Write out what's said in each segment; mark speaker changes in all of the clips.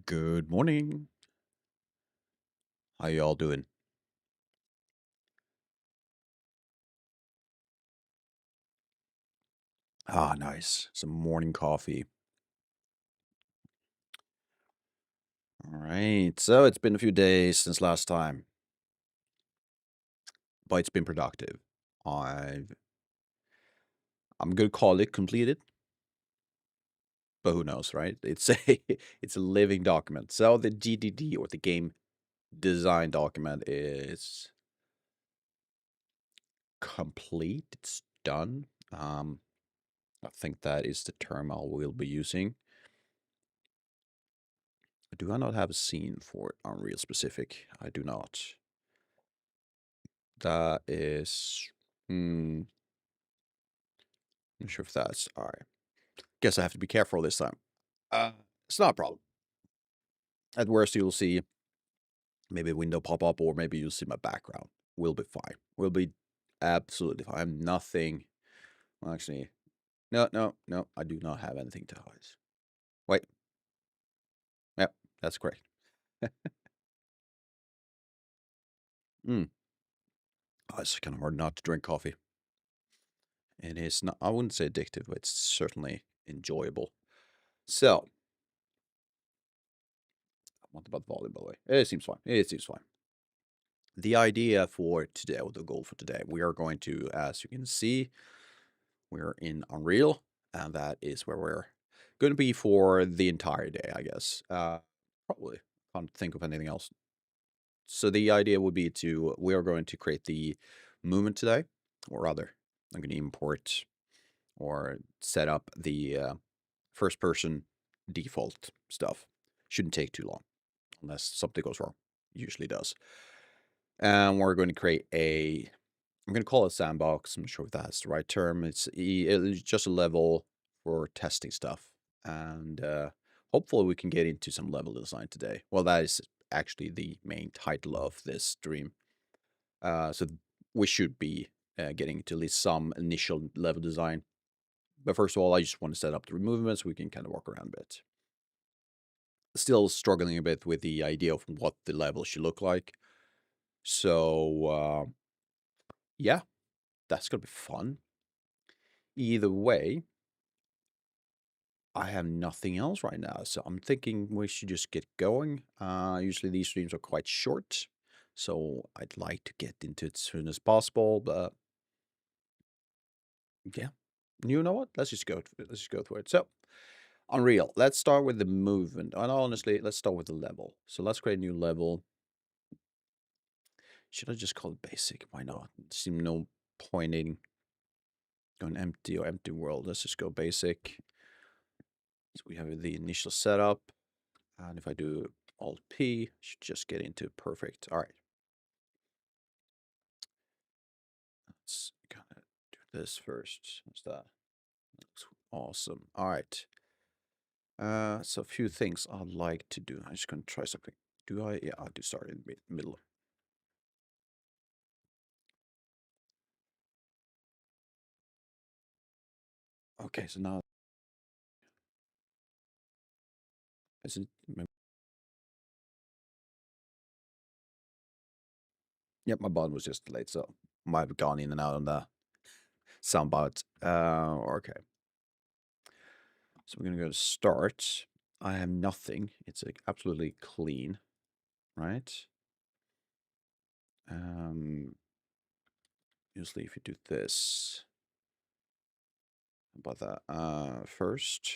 Speaker 1: Good morning. How y'all doing? Ah, nice. Some morning coffee. All right. So it's been a few days since last time, but it's been productive. I've I'm gonna call it completed, but who knows, right? It's a it's a living document. So the GDD or the game design document is complete. It's done. I think that is the term I will be using. Do I not have a scene for Unreal specific? I do not. That is, not sure if that's all right. Guess I have to be careful this time. Uh, it's not a problem. At worst, you'll see maybe a window pop up, or maybe you'll see my background. We'll be fine. We'll be absolutely fine. I'm nothing. Well, actually, no, no, no. I do not have anything to hide. Wait. Yep, that's correct. Mm. Oh, it's kind of hard not to drink coffee. It is not. I wouldn't say addictive, but it's certainly enjoyable. So, what about volume, by the way? It seems fine. It seems fine. The idea for today, or the goal for today, we are going to, as you can see, we're in Unreal, and that is where we're going to be for the entire day, I guess. Probably can't think of anything else. So the idea would be we are going to create the movement today, or rather, I'm going to import or set up the first person default stuff. Shouldn't take too long, unless something goes wrong. Usually does. And we're going to create I'm going to call it sandbox. I'm not sure if that's the right term. It's just a level for testing stuff. And hopefully we can get into some level design today. Well, that is actually the main title of this stream. So we should be getting to at least some initial level design. But first of all, I just want to set up the movements so we can kind of walk around a bit. Still struggling a bit with the idea of what the level should look like. So, yeah, that's going to be fun. Either way, I have nothing else right now, so I'm thinking we should just get going. Usually these streams are quite short, so I'd like to get into it as soon as possible. But yeah, you know what? Let's just go through it. So Unreal. Let's start with the movement. And honestly, let's start with the level. So let's create a new level. Should I just call it basic? Why not? Seem no point in going empty or empty world. Let's just go basic. So we have the initial setup. And if I do Alt P, should just get into perfect. All right. Let's kind of do this first. What's that? Looks awesome. All right. So a few things I'd like to do. I'm just gonna try something. Do I? Yeah, I'll do start in middle. Okay, so now is it? Yep, my button was just delayed, so might have gone in and out on the soundbite. Okay. So we're gonna go to start. I have nothing. It's like absolutely clean, right? Um, Usually if you do this, how about that? First,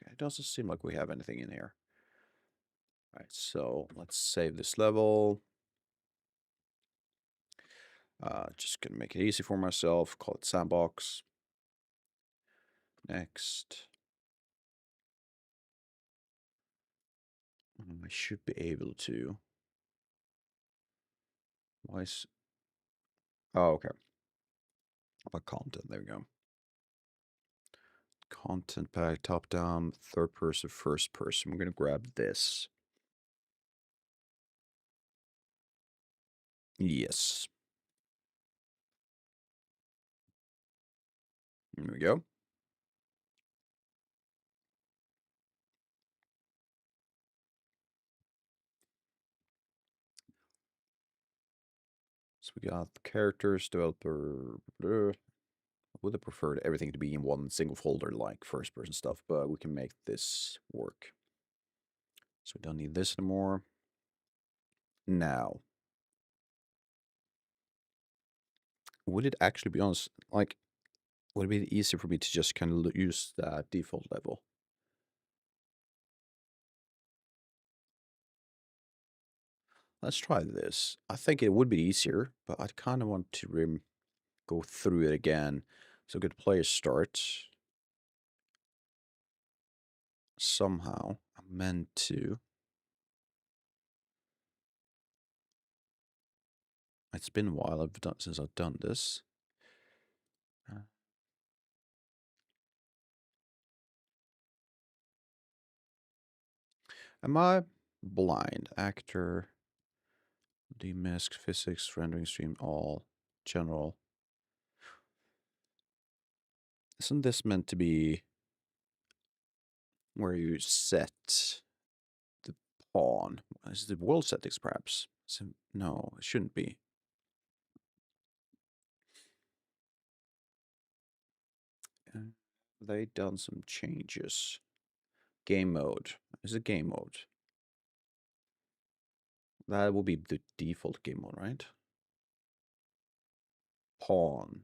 Speaker 1: okay, it doesn't seem like we have anything in here. All right, so let's save this level. Just gonna make it easy for myself. Call it sandbox. Next. I should be able to. Why is? Oh, okay. How about content? There we go. Content pack, top down, third person, first person. We're gonna grab this. Yes. There we go. So we got characters, developer. I would have preferred everything to be in one single folder like first person stuff, but we can make this work. So we don't need this anymore. Now, would it actually be honest, like, would it be easier for me to just kind of use that default level? Let's try this. I think it would be easier, but I kind of want to go through it again. So get player start. Somehow, I'm meant to. It's been a while since I've done this. Uh, Am I blind? Actor, demisk, physics, rendering stream, all, general. Isn't this meant to be where you set the pawn? Is it the world settings, perhaps? No, it shouldn't be. They done some changes. Game mode. Is it game mode? That will be the default game mode, right? Pawn.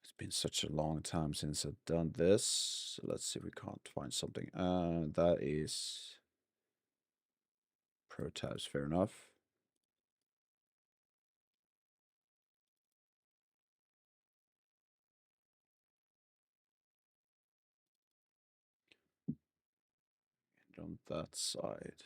Speaker 1: It's been such a long time since I've done this. So let's see if we can't find something. That is pro tabs, fair enough. And on that side.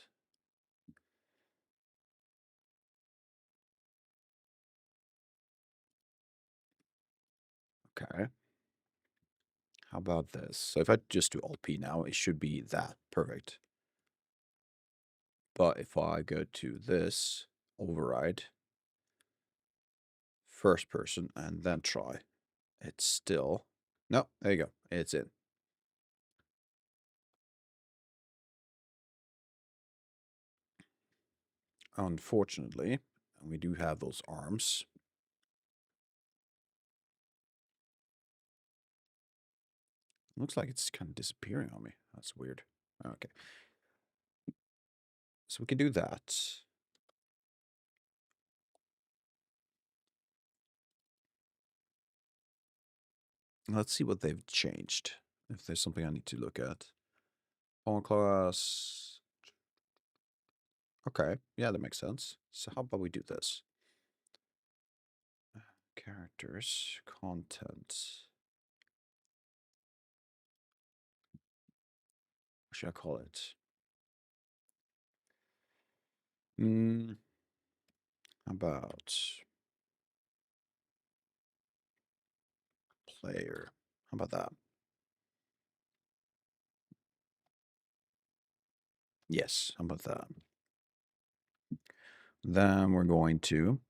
Speaker 1: Okay. How about this? So if I just do Alt P now, it should be that. Perfect. But if I go to this, override, first person, and then try, it's still... No, there you go. It's in. Unfortunately, we do have those arms. Looks like it's kind of disappearing on me. That's weird. Okay. So we can do that. Let's see what they've changed. If there's something I need to look at. On class. Okay. Yeah, that makes sense. So how about we do this? Characters, content. What should I call it? How about player? How about that? Yes, how about that? Then we're going to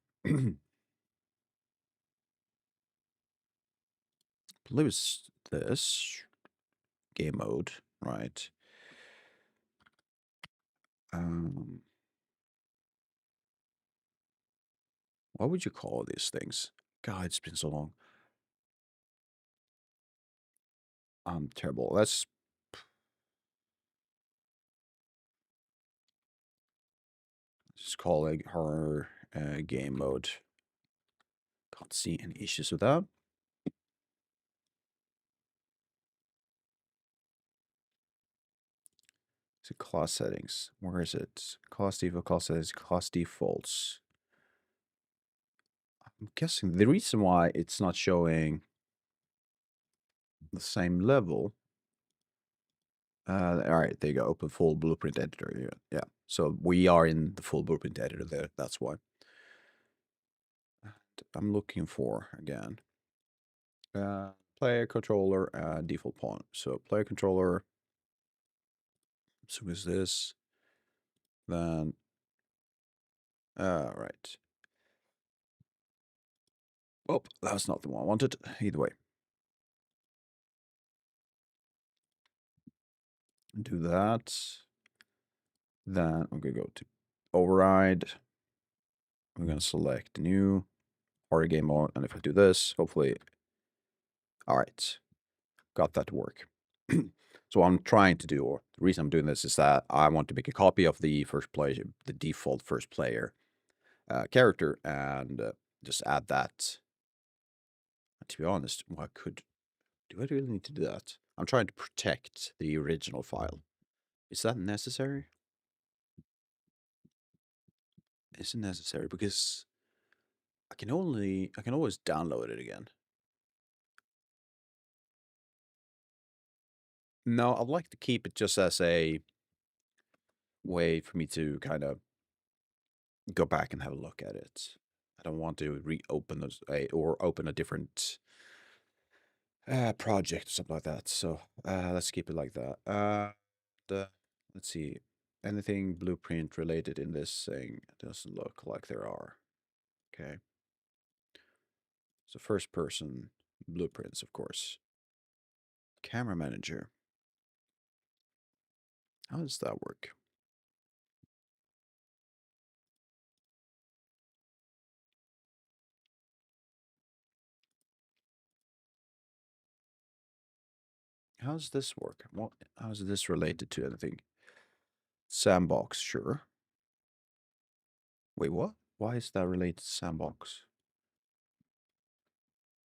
Speaker 1: lose this game mode, right? Um, what would you call these things? God, it's been so long. I'm terrible. Let's just call it her game mode. Can't see any issues with that. So class settings. Where is it? Class default, class settings, class defaults. I'm guessing the reason why it's not showing the same level. All right, there you go. Open full blueprint editor. Yeah. So we are in the full blueprint editor there. That's why. I'm looking for again. Player controller, default pawn. So player controller. So is this? Then, right. Oh, that's not the one I wanted. Either way. Do that. Then I'm gonna go to override. I'm gonna select new party game mode, and if I do this, hopefully, all right, got that to work. So what I'm trying to do, or the reason I'm doing this, is that I want to make a copy of the first player, the default first player character, and just add that. To be honest, do I really need to do that? I'm trying to protect the original file. Is that necessary? Is it necessary? Because I can always download it again. No, I'd like to keep it just as a way for me to kind of go back and have a look at it. I don't want to reopen those or open a different project or something like that. So let's keep it like that. Let's see. Anything blueprint related in this thing? Doesn't look like there are. Okay. So first person blueprints, of course. Camera manager. How does that work? How does this work? How is this related to anything? Sandbox, sure. Wait, what? Why is that related to sandbox?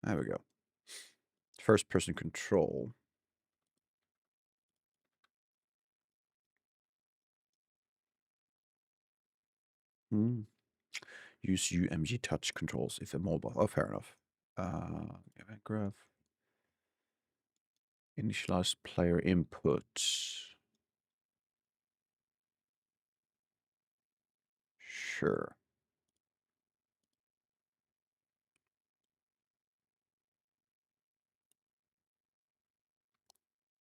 Speaker 1: There we go. First person control. Hmm. Use UMG touch controls if a mobile. Oh, fair enough. Event graph. Initialize player input. Sure.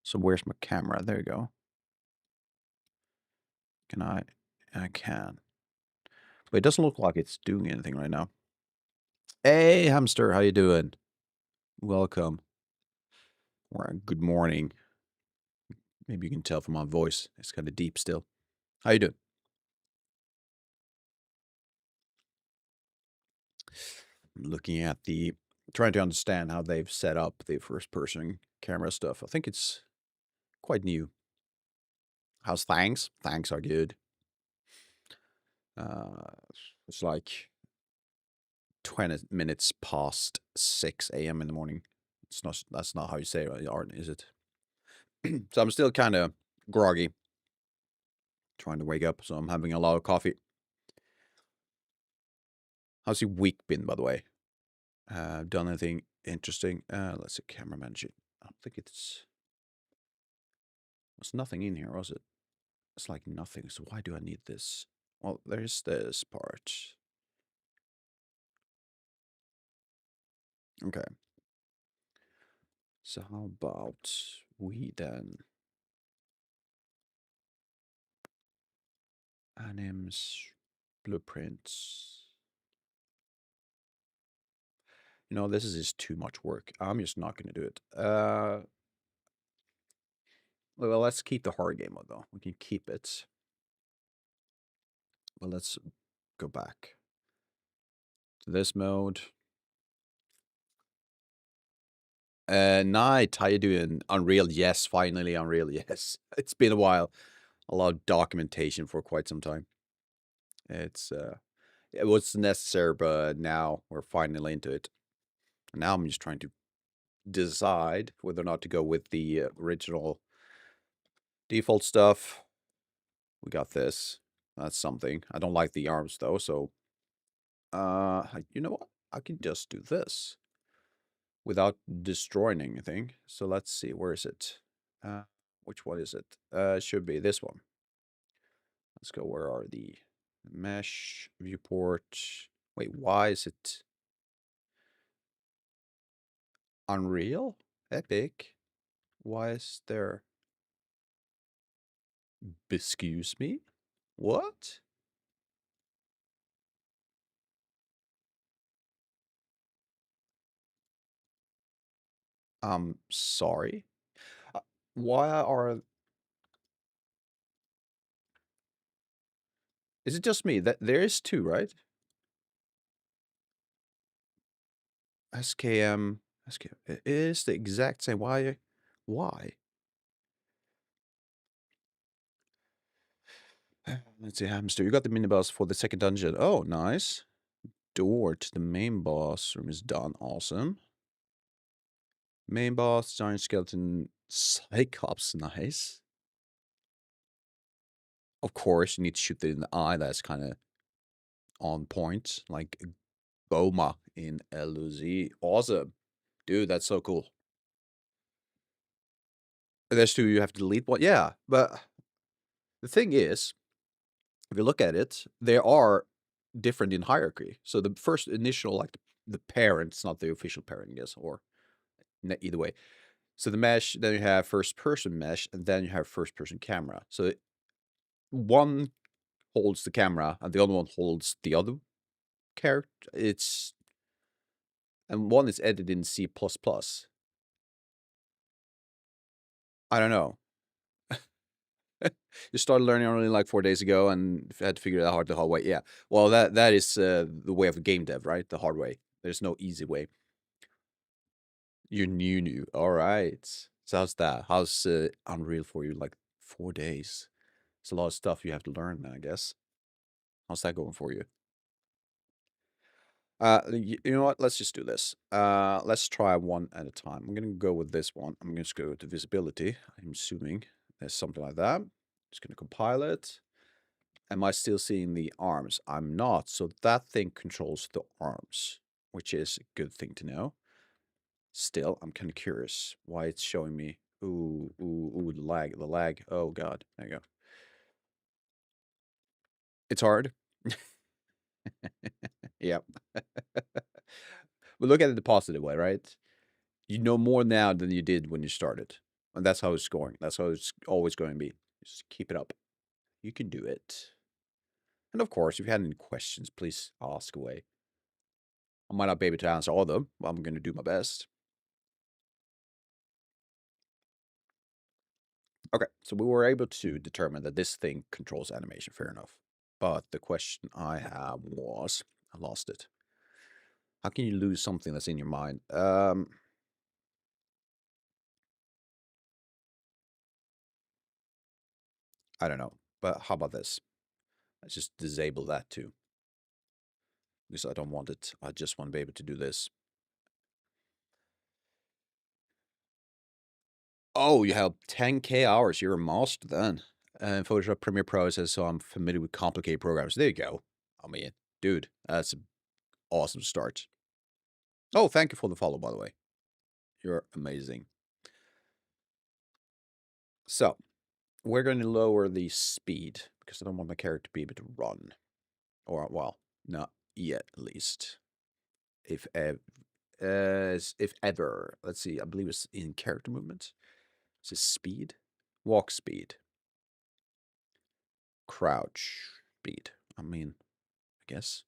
Speaker 1: So where's my camera? There you go. Can I? I can. But it doesn't look like it's doing anything right now. Hey, hamster, how you doing? Welcome. Or good morning. Maybe you can tell from my voice. It's kind of deep still. How you doing? I'm looking at trying to understand how they've set up the first person camera stuff. I think it's quite new. How's thanks? Thanks are good. Uh, it's like 20 minutes past 6 a.m. in the morning. That's not how you say it, Art, is it? So I'm still kind of groggy, trying to wake up. So I'm having a lot of coffee. How's your week been, by the way? Done anything interesting? Let's see, camera manager. I don't think there's nothing in here, was it? It's like nothing. So why do I need this? Well, there's this part. Okay. So how about we then anims blueprints? This is just too much work. I'm just not going to do it. Well, let's keep the hard game mode though. We can keep it. Well, let's go back to this mode. Night, how you doing? Unreal, yes, finally Unreal, yes. It's been a while. A lot of documentation for quite some time. It was necessary, but now we're finally into it. And now I'm just trying to decide whether or not to go with the original default stuff. We got this. That's something. I don't like the arms though, so you know what? I can just do this without destroying anything. So let's see, where is it? Which one is it? It should be this one. Let's go. Where are the mesh viewport? Wait, why is it Unreal? Epic? Why is there? Excuse me? What? Sorry. Uh, Why are Is it just me? That there is two, right? SKM, SKM. It is the exact same. Why? Why? Let's see, hamster. You got the mini boss for the second dungeon. Oh, nice. Door to the main boss room is done. Awesome. Main boss, giant skeleton, Cyclops. Nice. Of course, you need to shoot it in the eye. That's kind of on point. Like Goma in LOZ. Awesome. Dude, that's so cool. There's two you have to delete one. Yeah, but the thing is, if you look at it, they are different in hierarchy. So the first initial, like the parent's not the official parent, I guess, or either way. So the mesh, then you have first person mesh, and then you have first person camera. So one holds the camera, and the other one holds the other character. And one is edited in C++. I don't know. You started learning only like 4 days ago and had to figure it out the hard way. Yeah. Well, that is the way of game dev, right? The hard way. There's no easy way. You're new. All right. So how's that? How's Unreal for you? Like 4 days. It's a lot of stuff you have to learn, I guess. How's that going for you? You know what? Let's just do this. Let's try one at a time. I'm gonna go with this one. I'm just go to visibility. I'm assuming there's something like that. Just gonna compile it. Am I still seeing the arms? I'm not. So that thing controls the arms, which is a good thing to know. Still, I'm kind of curious why it's showing me. Ooh, the lag. Oh God, there you go. It's hard. Yep. But look at it the positive way, right? You know more now than you did when you started. And that's how it's going. That's how it's always going to be. Just keep it up. You can do it. And of course, if you had any questions, please ask away. I might not be able to answer all of them, but I'm going to do my best. Okay, so we were able to determine that this thing controls animation. Fair enough. But the question I have was, I lost it. How can you lose something that's in your mind? I don't know. But how about this? Let's just disable that too. Because I don't want it. I just want to be able to do this. Oh, you have 10K hours. You're a master then. And Photoshop Premiere Pro says, so I'm familiar with complicated programs. There you go. I mean, dude, that's an awesome start. Oh, thank you for the follow, by the way. You're amazing. So, we're going to lower the speed because I don't want my character to be able to run. Or, well, not yet, at least. If ever. Let's see, I believe it's in character movement. Is it speed? Walk speed. Crouch speed. I mean, I guess.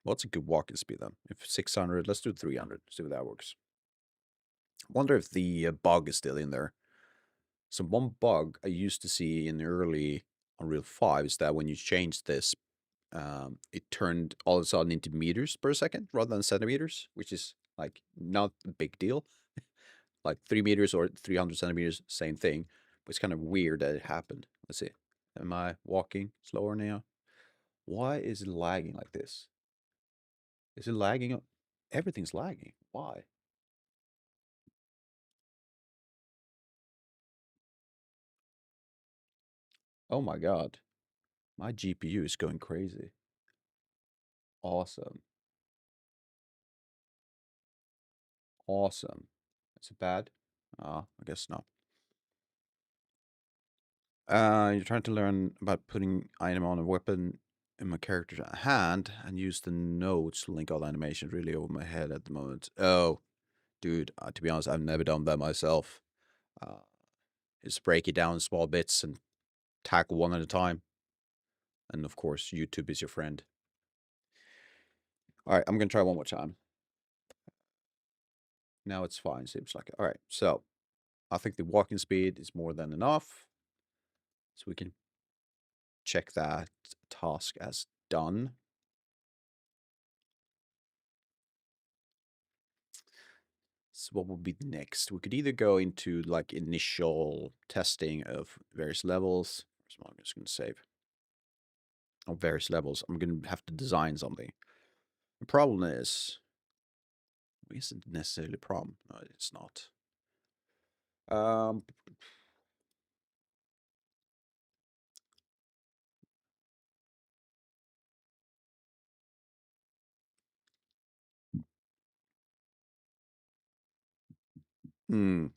Speaker 1: What's a good walking speed then? If 600, let's do 300. See if that works. Wonder if the bug is still in there. So one bug I used to see in the early Unreal 5 is that when you change this, it turned all of a sudden into meters per second rather than centimeters, which is like not a big deal. Like 3 meters or 300 centimeters, same thing. But it's kind of weird that it happened. Let's see. Am I walking slower now? Why is it lagging like this? Is it lagging? Everything's lagging. Why? Oh my God. My GPU is going crazy. Awesome. Awesome. Is it bad? I guess not. You're trying to learn about putting item on a weapon in my character's hand and use the notes to link all animations really over my head at the moment. Oh, dude, to be honest, I've never done that myself. Uh, just break it down in small bits and tackle one at a time. And of course, YouTube is your friend. All right, I'm going to try one more time. Now it's fine, seems like it. All right, so I think the walking speed is more than enough. So we can check that task as done. So what would be next? We could either go into like initial testing of various levels. So I'm just going to save. Of various levels. I'm going to have to design something. The problem is, it isn't necessarily a problem. No, it's not. Um,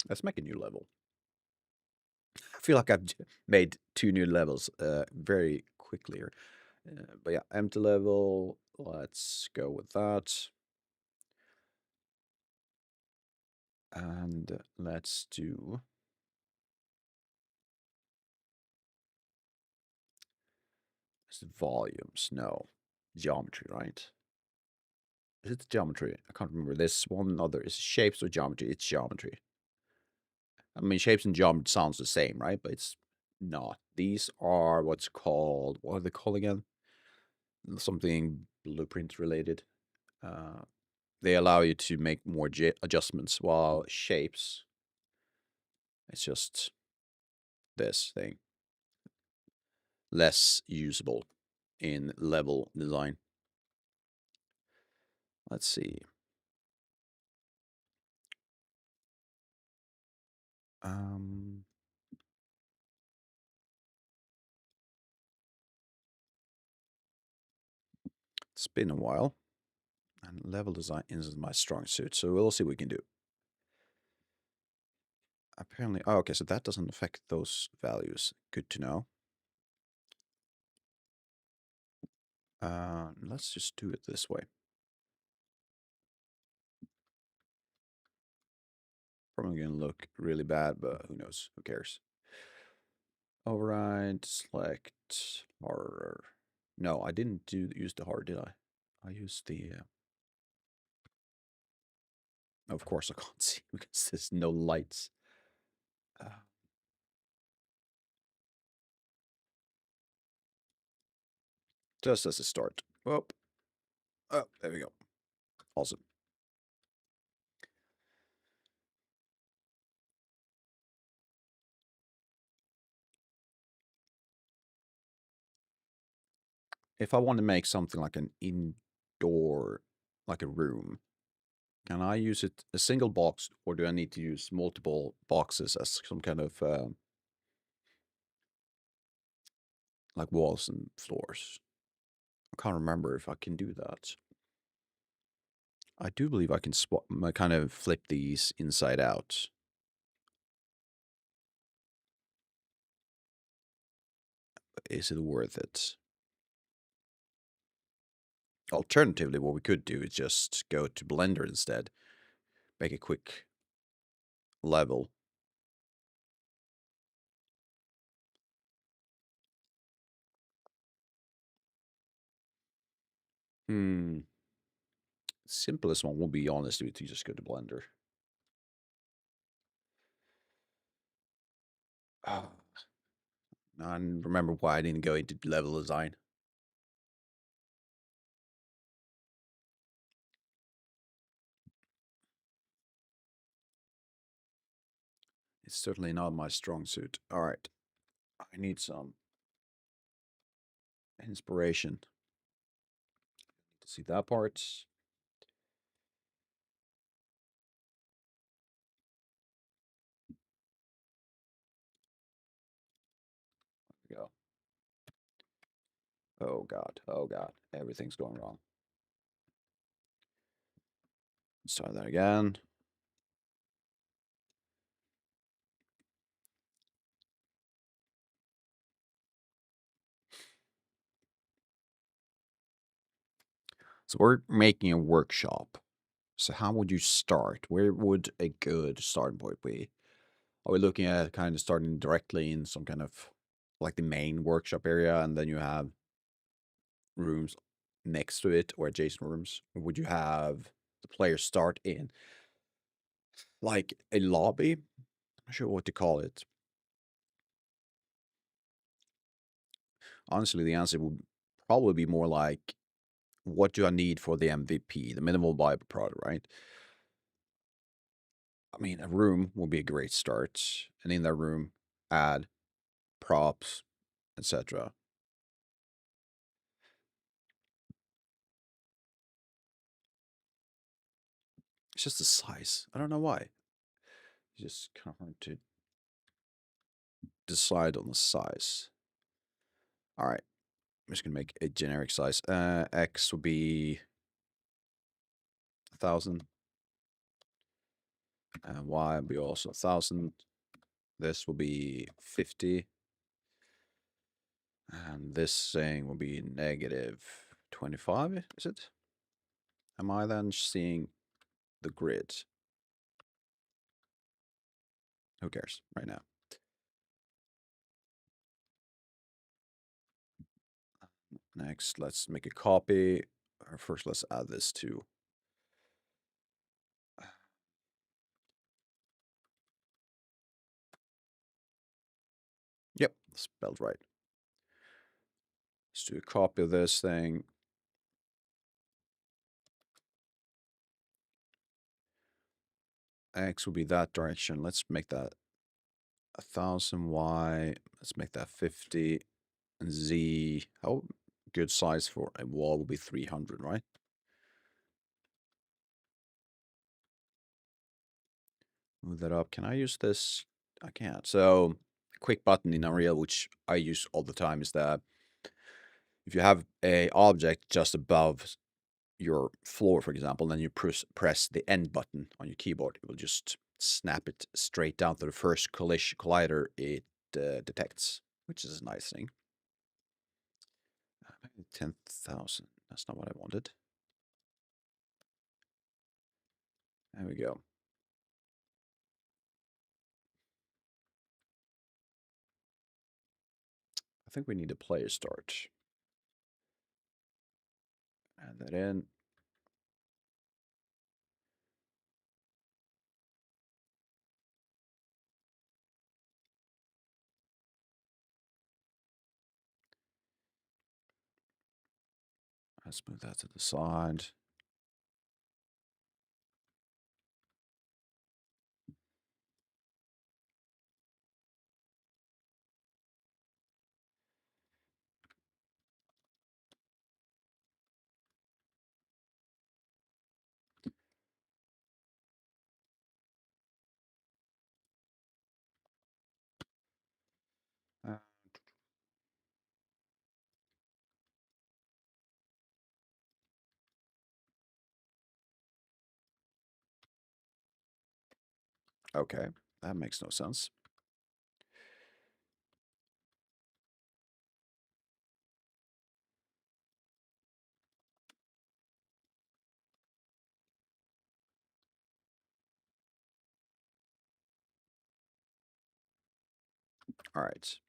Speaker 1: let's make a new level. I feel like I've made 2 new levels very quickly here. But yeah, empty level. Let's go with that. And let's do. Is it volumes? No. Geometry, right? Is it geometry? I can't remember. There's one other. Is it shapes or geometry? It's geometry. I mean, shapes and geometry sounds the same, right? But it's not. These are what's called, what are they called again? Something blueprint related. Uh, they allow you to make more adjustments, while shapes, it's just this thing. Less usable in level design. Let's see. Um, it's been a while, and level design isn't my strong suit, so we'll see what we can do. Apparently, oh, okay, so that doesn't affect those values. Good to know. Let's just do it this way. Probably gonna look really bad, but who knows? Who cares? Override, select, horror. No, I didn't use the horror, did I? I used the. Of course, I can't see because there's no lights. Uh, just as a start. Oh, oh, there we go. Awesome. If I want to make something like an indoor, like a room, can I use it a single box, or do I need to use multiple boxes as some kind of like walls and floors? I can't remember if I can do that. I do believe I can swap, kind of flip these inside out. Is it worth it? Alternatively, what we could do is just go to Blender instead. Make a quick level. Hmm. Simplest one will be honest with you, just go to Blender. Ah, I remember why I didn't go into level design. It's certainly not my strong suit. All right. I need some inspiration to see that part. There we go. Oh God. Oh God. Everything's going wrong. Let's try that again. So we're making a workshop. So how would you start? Where would a good starting point be? Are we looking at kind of starting directly in some kind of like the main workshop area, and then you have rooms next to it or adjacent rooms? Or would you have the players start in like a lobby? Not sure what to call it. Honestly, the answer would probably be more like, what do I need for the MVP, the minimal viable product, right? I mean, a room will be a great start, and in that room, add props, etc. It's just the size. I don't know why. It's just kind of hard to decide on the size. All right, I'm just gonna make a generic size. X will be 1,000, and Y will be also 1,000. This will be 50, and this thing will be negative 25. Is it? Am I then seeing the grid? Who cares right now? Next, let's make a copy. First, let's add this to. Yep, spelled right. Let's do a copy of this thing. X will be that direction. Let's make that 1,000. Y. Let's make that 50. And Z. How good size for a wall will be 300, right? Move that up. Can I use this? I can't. So, a quick button in Unreal, which I use all the time, is that if you have a object just above your floor, for example, then you press the end button on your keyboard, it will just snap it straight down to the first collider it detects, which is a nice thing. 10,000. That's not what I wanted. There we go. I think we need a player start. Add that in. Let's move that to the side. Uh, okay, that makes no sense. All right.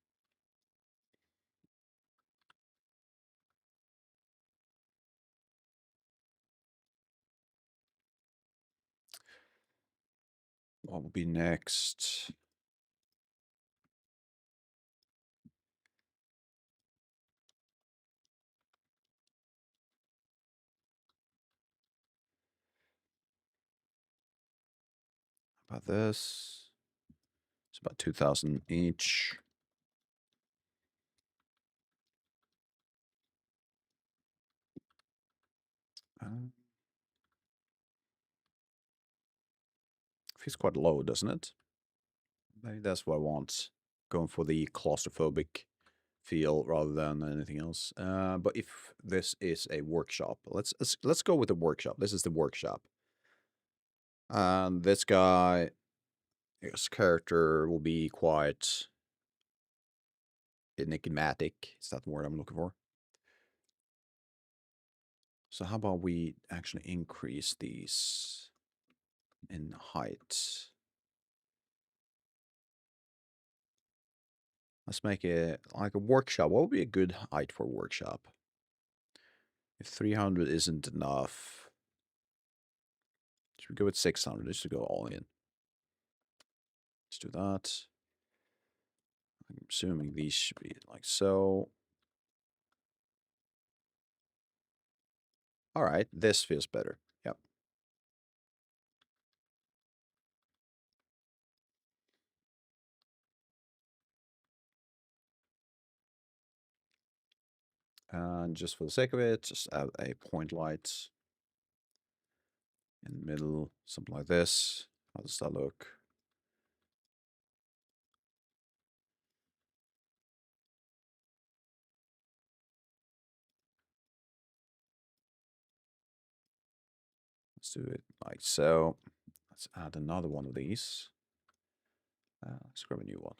Speaker 1: What will be next? How about this? It's about 2,000 each. Feels quite low, doesn't it? Maybe that's what I want. Going for the claustrophobic feel rather than anything else. But if this is a workshop, let's go with the workshop. This is the workshop. And this guy, his character will be quite enigmatic. Is that the word I'm looking for? So how about we actually increase these in height? Let's make it like a workshop. What would be a good height for a workshop? If 300 isn't enough, should we go with 600 just to go all in? Let's do that. I'm assuming these should be like so. All right, this feels better. Yep. And just for the sake of it, just add a point light in the middle, something like this. How does that look? Let's do it like so. Let's add another one of these. Let's grab a new one.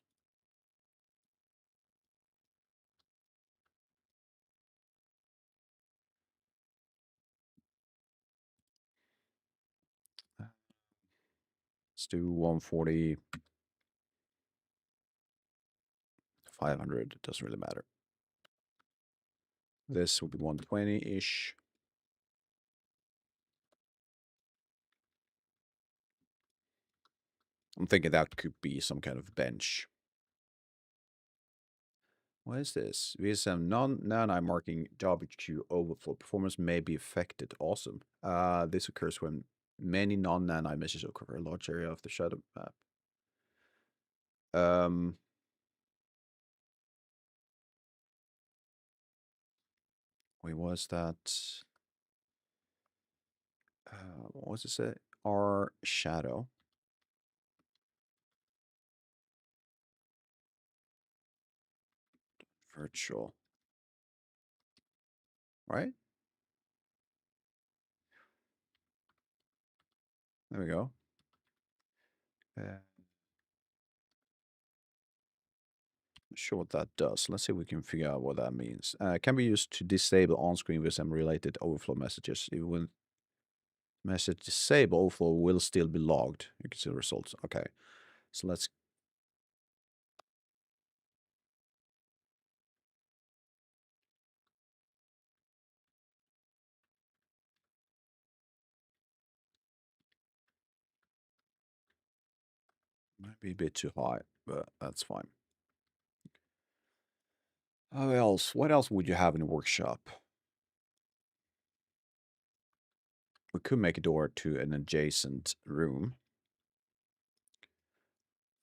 Speaker 1: Let's do 140, 500. It doesn't really matter. This will be 120-ish. I'm thinking that could be some kind of bench. What is this? VSM non-I marking WQ overflow performance may be affected. Awesome. This occurs when many non-nani messages cover a large area of the shadow map. Wait, was that? What was it say? R shadow. Virtual. Right? There we go. Not sure what that does. Let's see if we can figure out what that means. Can be used to disable on-screen VSM related overflow messages. Even when message disable overflow will still be logged. You can see the results. Okay. So let's might be a bit too high, but that's fine. How else? What else would you have in a workshop? We could make a door to an adjacent room.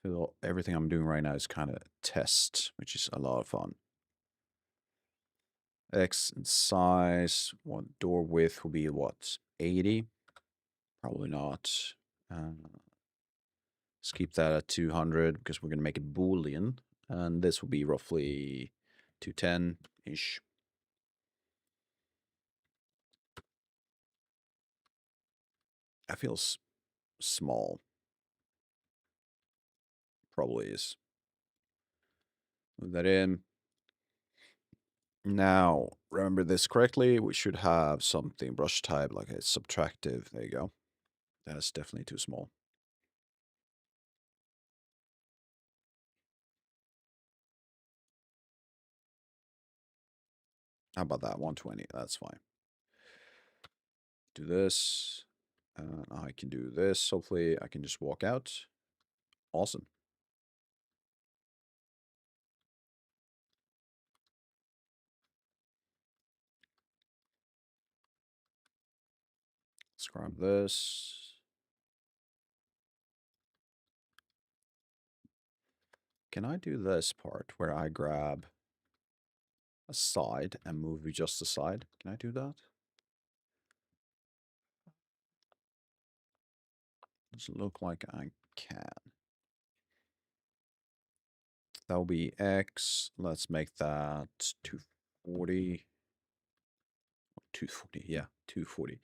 Speaker 1: So everything I'm doing right now is kind of test, which is a lot of fun. X in size, one door width will be what? 80? Probably not. Let's keep that at 200 because we're going to make it Boolean. And this will be roughly 210-ish. That feels small. Probably is. Move that in. Now, remember this correctly, we should have something brush type like a subtractive. There you go. That's definitely too small. How about that? 120. That's fine. Do this. I can do this. Hopefully, I can just walk out. Awesome. Let's grab this. Can I do this part where I grab a side and move just the side? Can I do that? Doesn't look like I can. That will be X. Let's make that 240. 240, yeah, 240.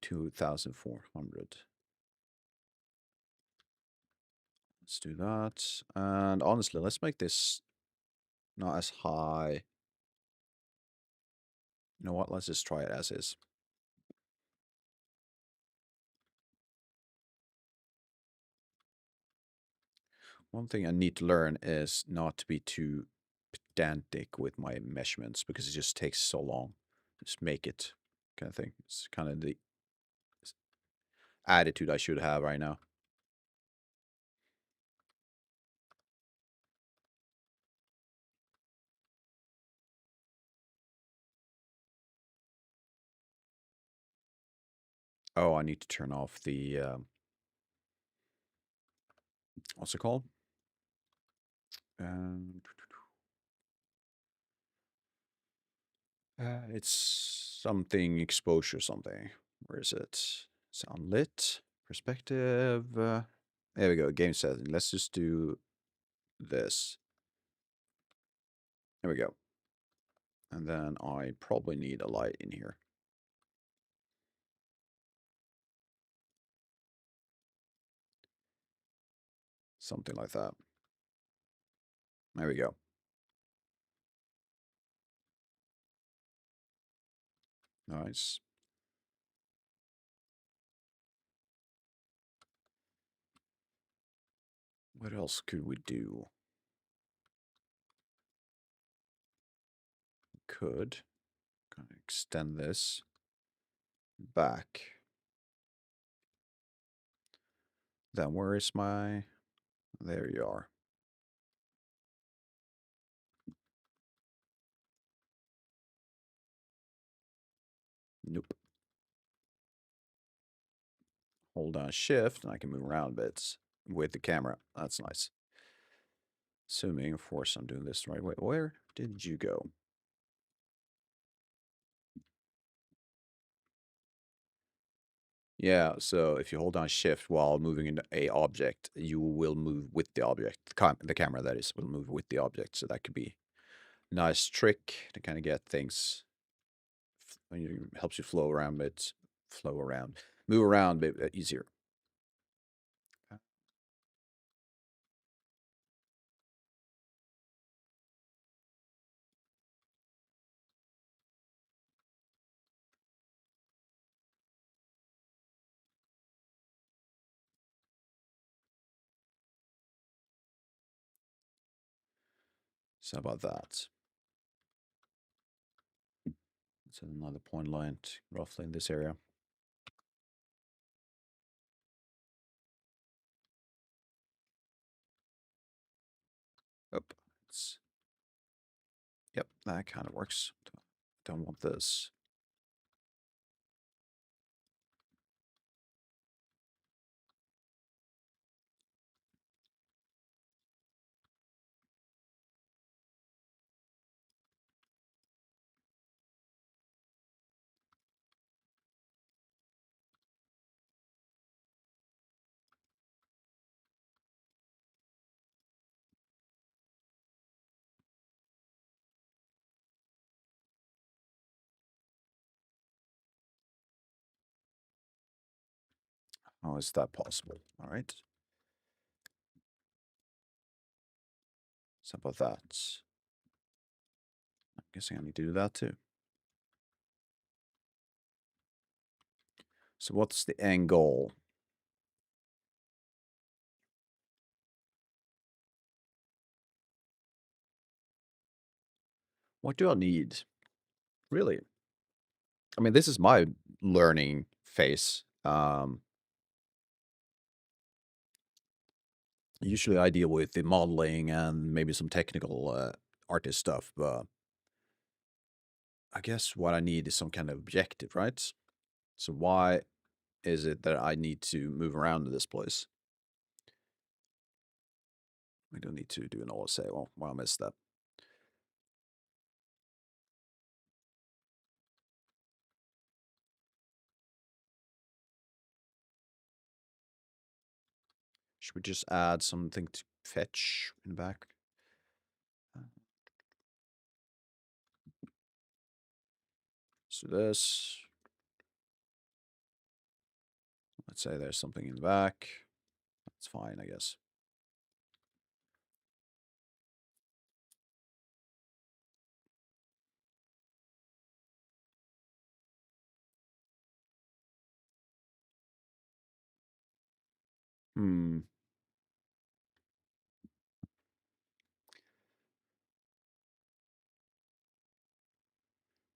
Speaker 1: 2,400. Let's do that. And honestly, let's make this not as high. You know what? Let's just try it as is. One thing I need to learn is not to be too pedantic with my measurements because it just takes so long. Just make it kind of thing. It's kind of the attitude I should have right now. Oh, I need to turn off the, what's it called? Um, it's something exposure something. Where is it? Sound lit, perspective. There we go. Game setting. Let's just do this. There we go. And then I probably need a light in here. Something like that. There we go. Nice. What else could we do? Could kind of extend this back. Then where is my... There you are. Nope. Hold down shift and I can move around bits with the camera. That's nice. Assuming, of course, I'm doing this the right way. Where did you go? Yeah, so if you hold down shift while moving in a object, you will move with the object. The camera, that is, will move with the object. So that could be a nice trick to kind of get things, helps you flow around bits, move around a bit easier. So how about that? It's another point line roughly in this area. Oh, yep, that kind of works. Don't want this. How is that possible? All right. So about that. I'm guessing I need to do that too. So what's the end goal? What do I need? Really? I mean, this is my learning phase. Usually I deal with the modeling and maybe some technical artist stuff, but I guess what I need is some kind of objective, right? So why is it that I need to move around in this place? I don't need to do an OSA. Well, I missed that. Should we just add something to fetch in the back? So this, let's say there's something in the back. That's fine, I guess. Hmm.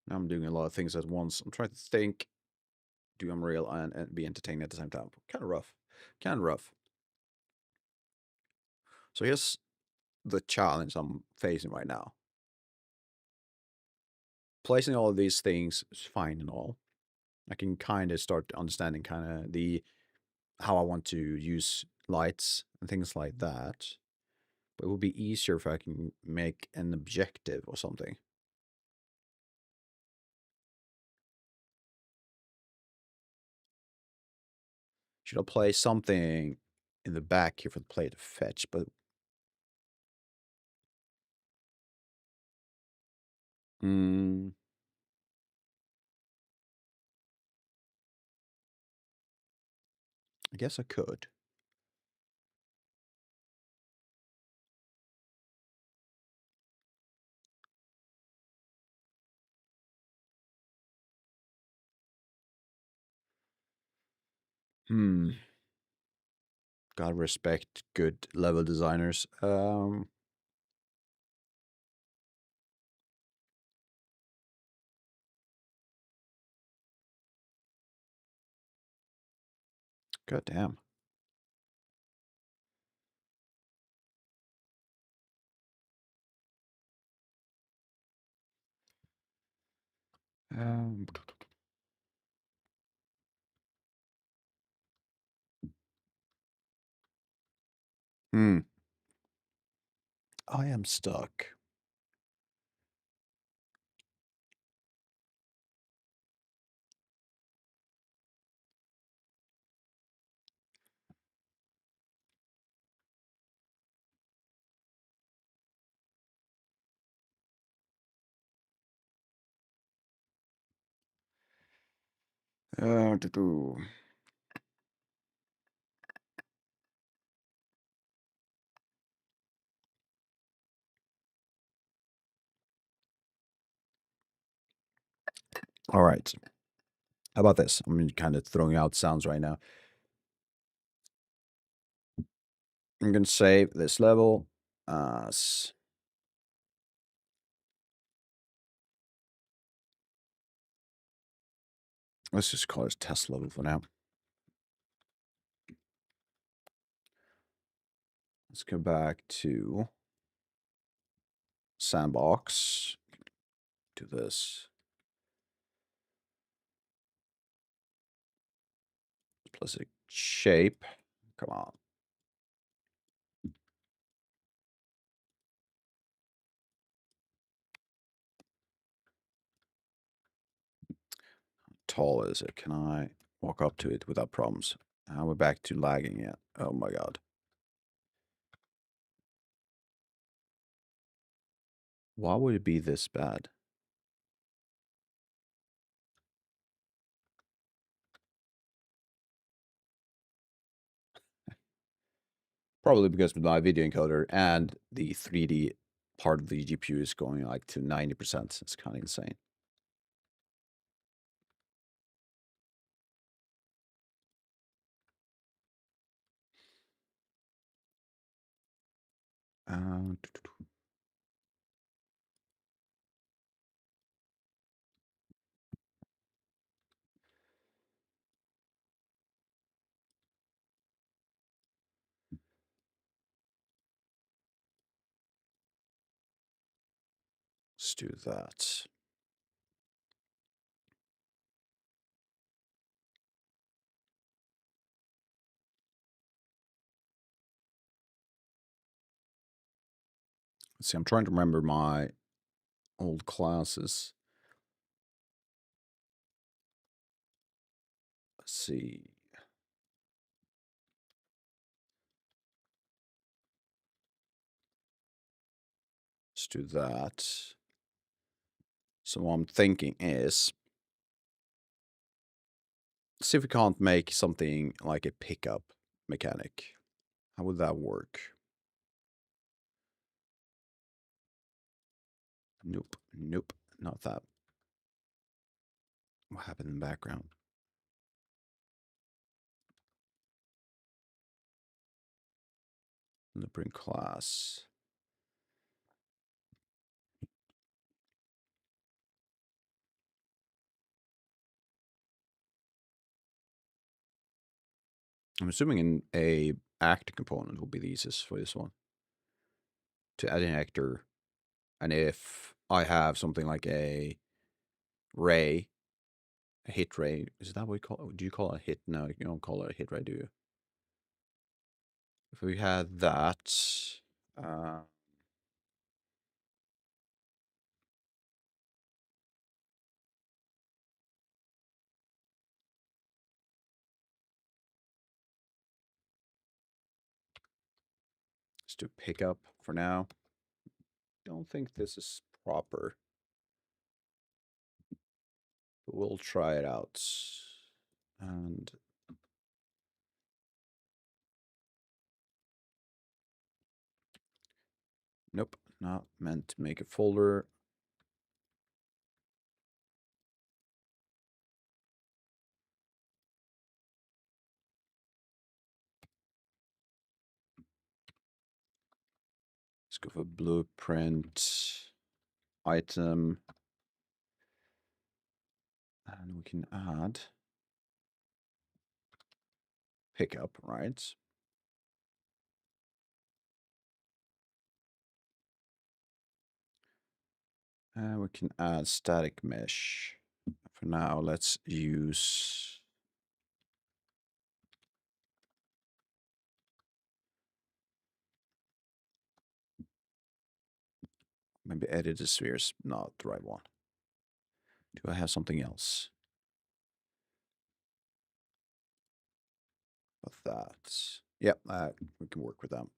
Speaker 1: Now I'm doing a lot of things at once. I'm trying to think, do Unreal and be entertaining at the same time. Kind of rough. Kind of rough. So here's the challenge I'm facing right now. Placing all of these things is fine and all. I can kind of start understanding kind of the how I want to use lights and things like that. But it would be easier if I can make an objective or something. Should I play something in the back here for the player to fetch? But mm, I guess I could. Hmm. Gotta respect good level designers. God damn. Um, hmm. I am stuck. Do-do. All right. How about this? I'm kind of throwing out sounds right now. I'm gonna save this level as let's just call it test level for now. Let's go back to sandbox. Do this. Plus a shape. Come on. Tall is it? Can I walk up to it without problems? And we're back to lagging yet. Oh my god. Why would it be this bad? Probably because with my video encoder and the 3D part of the GPU is going like to 90%. It's kind of insane. Uh, let's do that. Let's see, I'm trying to remember my old classes. Let's see. Let's do that. So what I'm thinking is, see if we can't make something like a pickup mechanic. How would that work? Nope, nope, not that. What happened in the background? Blueprint class. I'm assuming a actor component will be the easiest for this one. To add an actor, and if I have something like a ray A hit ray. Is that what you call it? Do you call it a hit? No, you don't call it a hit ray, do you? If we had that, uh, let's do pickup for now. Don't think this is proper, but we'll try it out. And nope, not meant to make a folder. Let's go for blueprint item. And we can add pickup, right? And we can add static mesh. For now, let's use maybe edit the spheres, not the right one. Do I have something else? With that. Yep, we can work with them.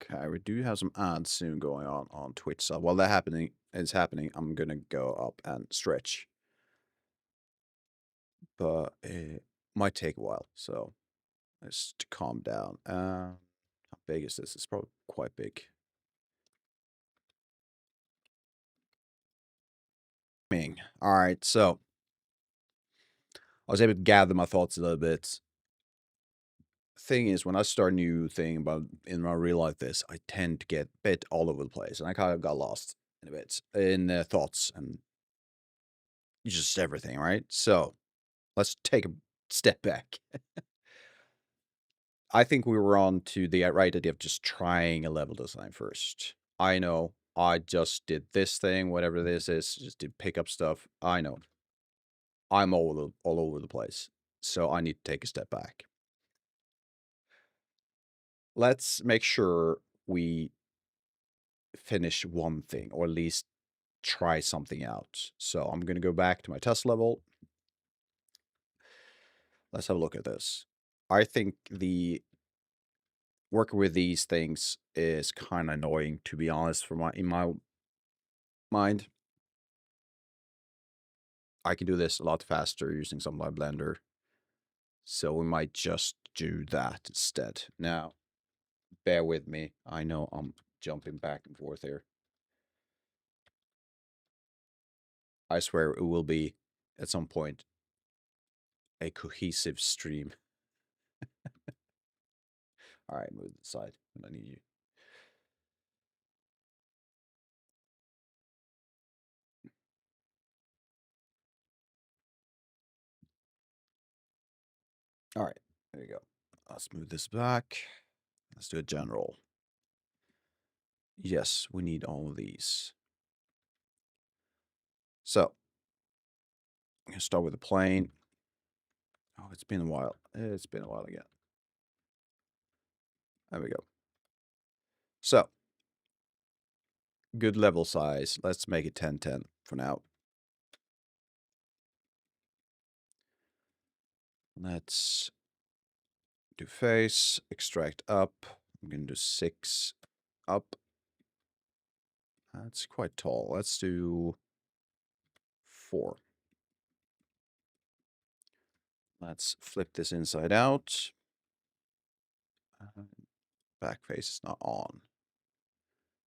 Speaker 1: Okay, we do have some ads soon going on Twitch. So while that is happening, I'm gonna go up and stretch. But it might take a while, so just calm down. How big is this? It's probably quite big. All right, so I was able to gather my thoughts a little bit. Thing is, when I start a new thing about in my real life, I tend to get a bit all over the place, and I kind of got lost in a bit in thoughts and just everything. Right, so let's take a step back. I think we were on to the right idea of just trying a level design first. I know I just did this thing, whatever this is, just did pick up stuff. I know I'm all over the place, so I need to take a step back. Let's make sure we finish one thing, or at least try something out. So I'm going to go back to my test level. Let's have a look at this. I think the working with these things is kind of annoying, to be honest, in my mind. I can do this a lot faster using something like Blender. So we might just do that instead. Now, bear with me. I know I'm jumping back and forth here. I swear it will be, at some point, a cohesive stream. All right, move the side. I need you. All right, there you go. Let's move this back. Let's do a general. Yes, we need all of these. So, I'm going to start with a plane. Oh, it's been a while. It's been a while again. There we go. So, good level size. Let's make it 1010 for now. Let's do face, extract up. I'm going to do 6 up. That's quite tall. Let's do 4. Let's flip this inside out. Back face is not on.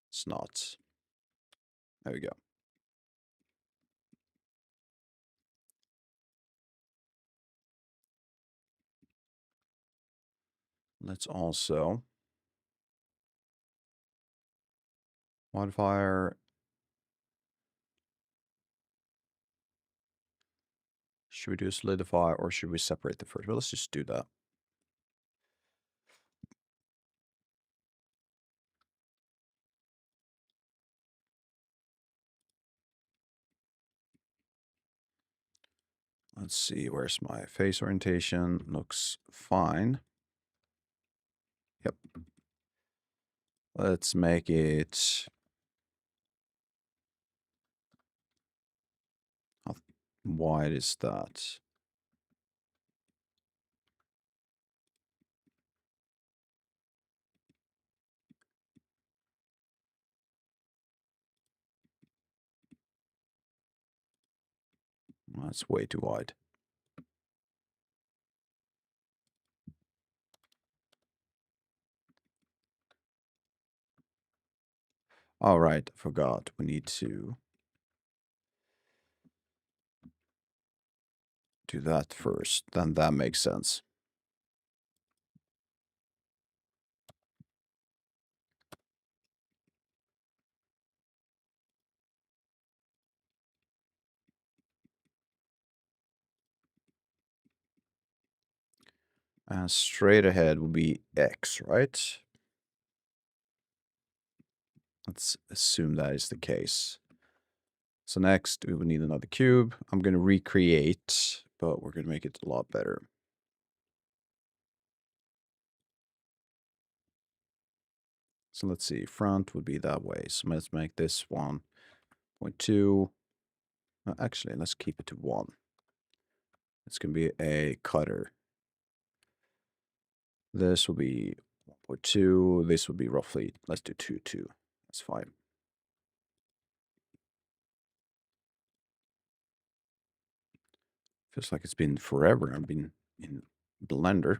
Speaker 1: It's not. There we go. Let's also modifier. Should we do a solidify or should we separate the first? Well, let's just do that. Let's see, where's my face orientation? Looks fine. Yep. Let's make it... How wide is that? That's way too wide. All right, I forgot. We need to do that first. Then that makes sense. And straight ahead will be X, right? Let's assume that is the case. So next, we will need another cube. I'm going to recreate, but we're going to make it a lot better. So let's see, front would be that way. So let's make this 1.2. Actually, let's keep it to 1. It's going to be a cutter. This will be 1.2. This will be roughly, let's do 2. That's fine. Feels like it's been forever. I've been in Blender.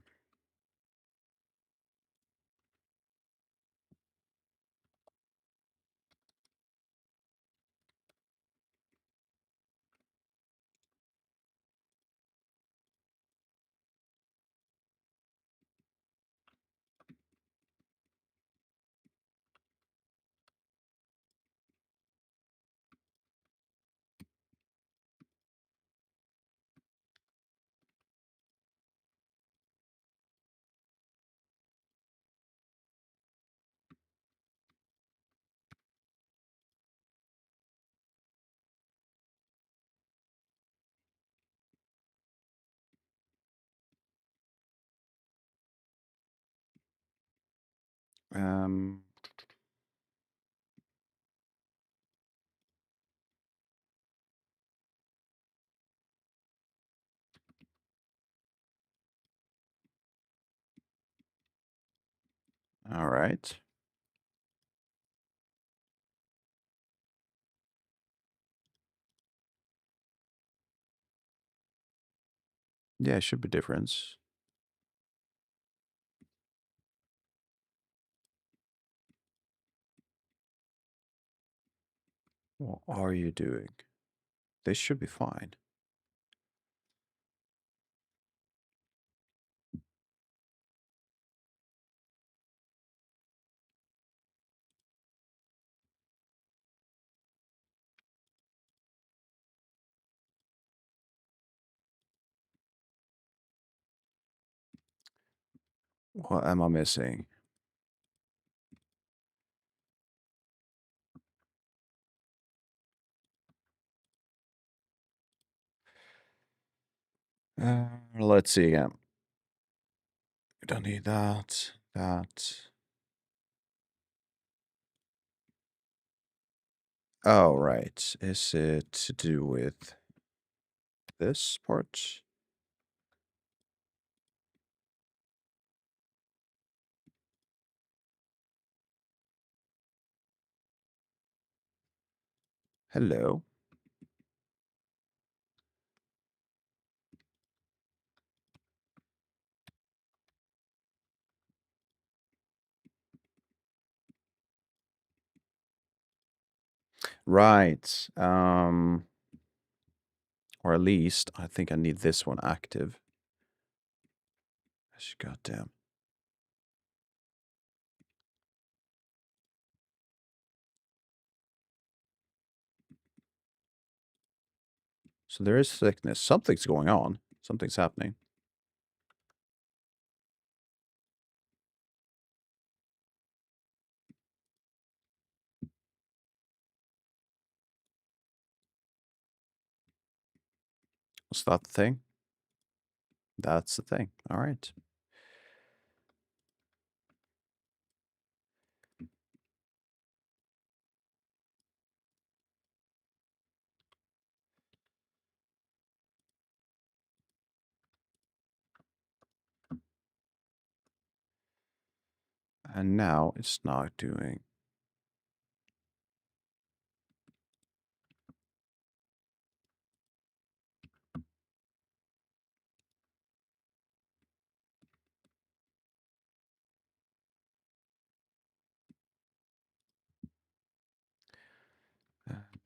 Speaker 1: Um, all right. Yeah, it should be difference. What are you doing? This should be fine. What am I missing? Let's see again. We don't need that. Oh, right. Is it to do with this part? Hello. Right. Or at least I think I need this one active. Goddamn. So there is thickness. Something's going on. Something's happening. Was that the thing? That's the thing. All right. And now it's not doing.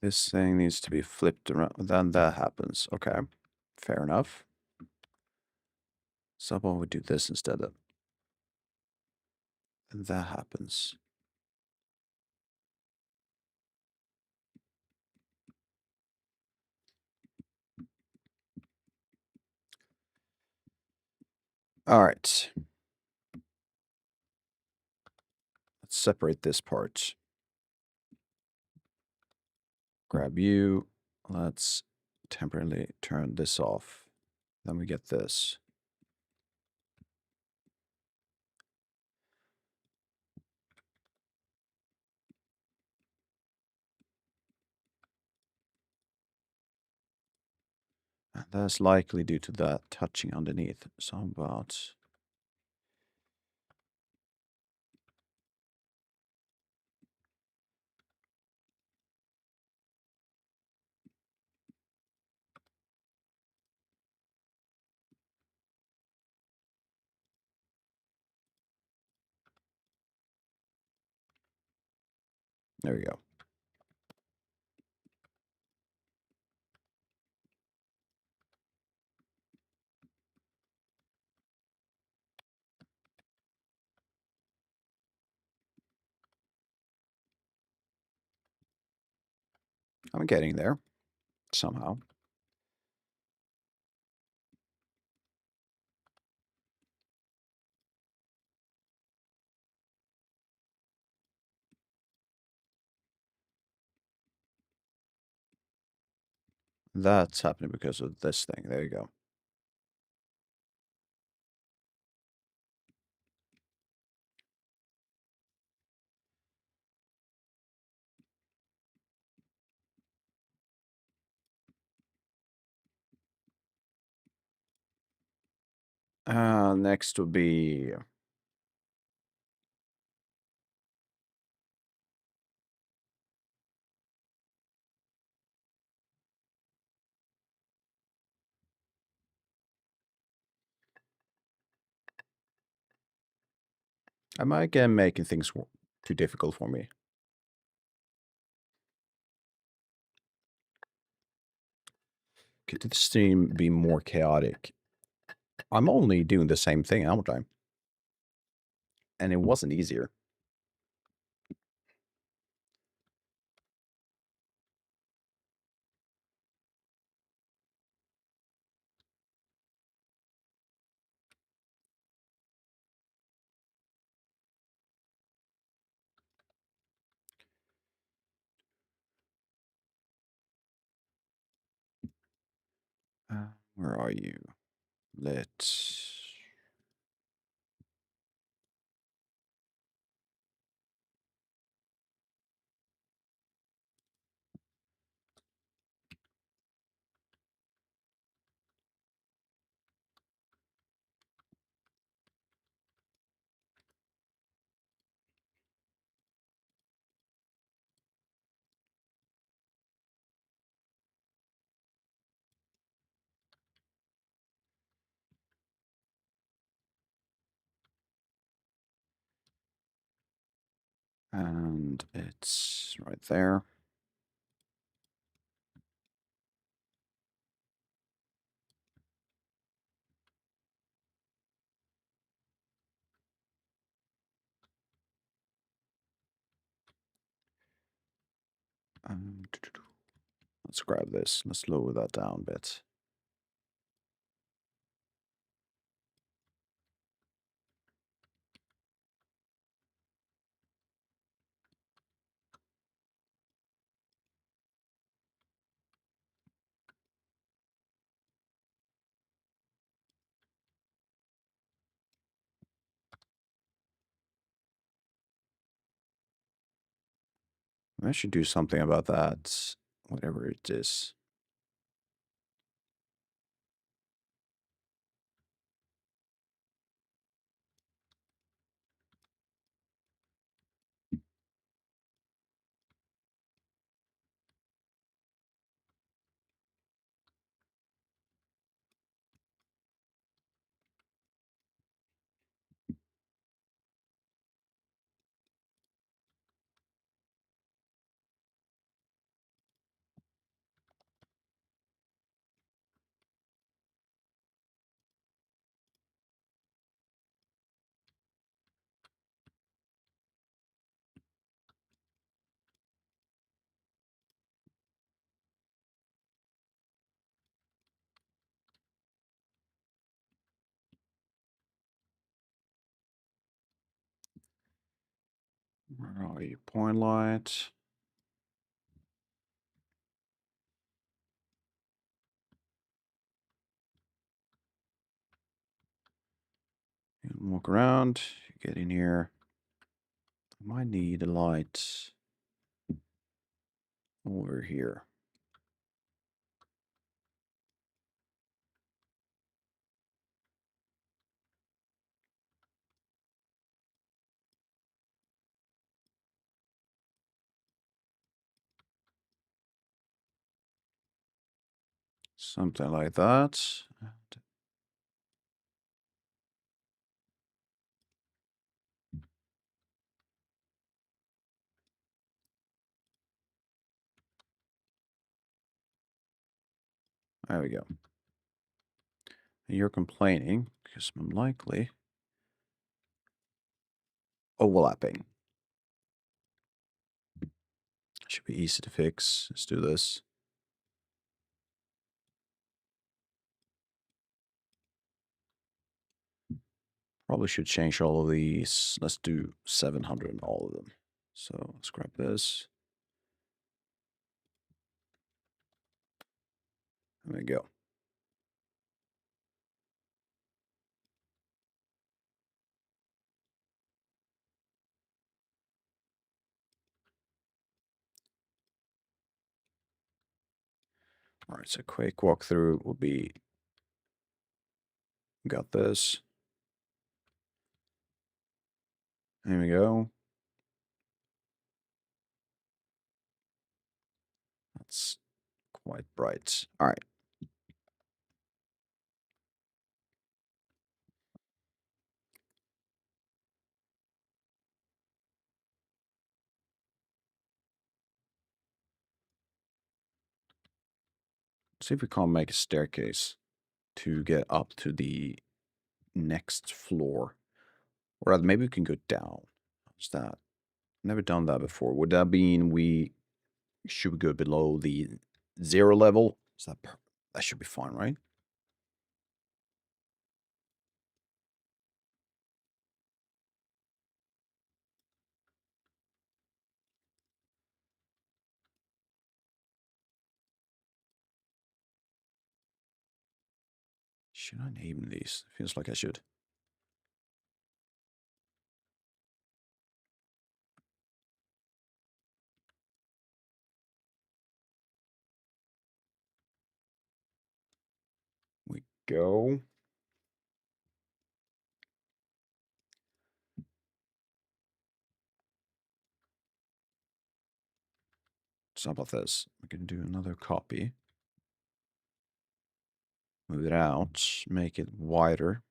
Speaker 1: This thing needs to be flipped around. Then that happens. Okay. Fair enough. Someone would do this instead of. And that happens. All right. Let's separate this part. Grab you. Let's temporarily turn this off. Then we get this. And that's likely due to that touching underneath. So about. There we go. I'm getting there. Somehow. That's happening because of this thing. There you go. Next would be. Am I again making things too difficult for me? Could the stream be more chaotic? I'm only doing the same thing, aren't I? And it wasn't easier. Where are you? Let's. And it's right there. Um, let's grab this. Let's lower that down a bit. I should do something about that, whatever it is. Where are you? Point light. And walk around. Get in here. I might need a light over here. Something like that. There we go. You're complaining because I'm likely overlapping. Should be easy to fix. Let's do this. Probably should change all of these. Let's do 700 in all of them. So let's grab this. There we go. All right, so quick walkthrough will be, got this. There we go. That's quite bright. All right. See if we can't make a staircase to get up to the next floor. Or rather, maybe we can go down. What's that? Never done that before. Would that mean we should go below the 0 level? Is that that should be fine, right? Should I name these? Feels like I should. We go. So how about this? We can do another copy. Move it out. Make it wider.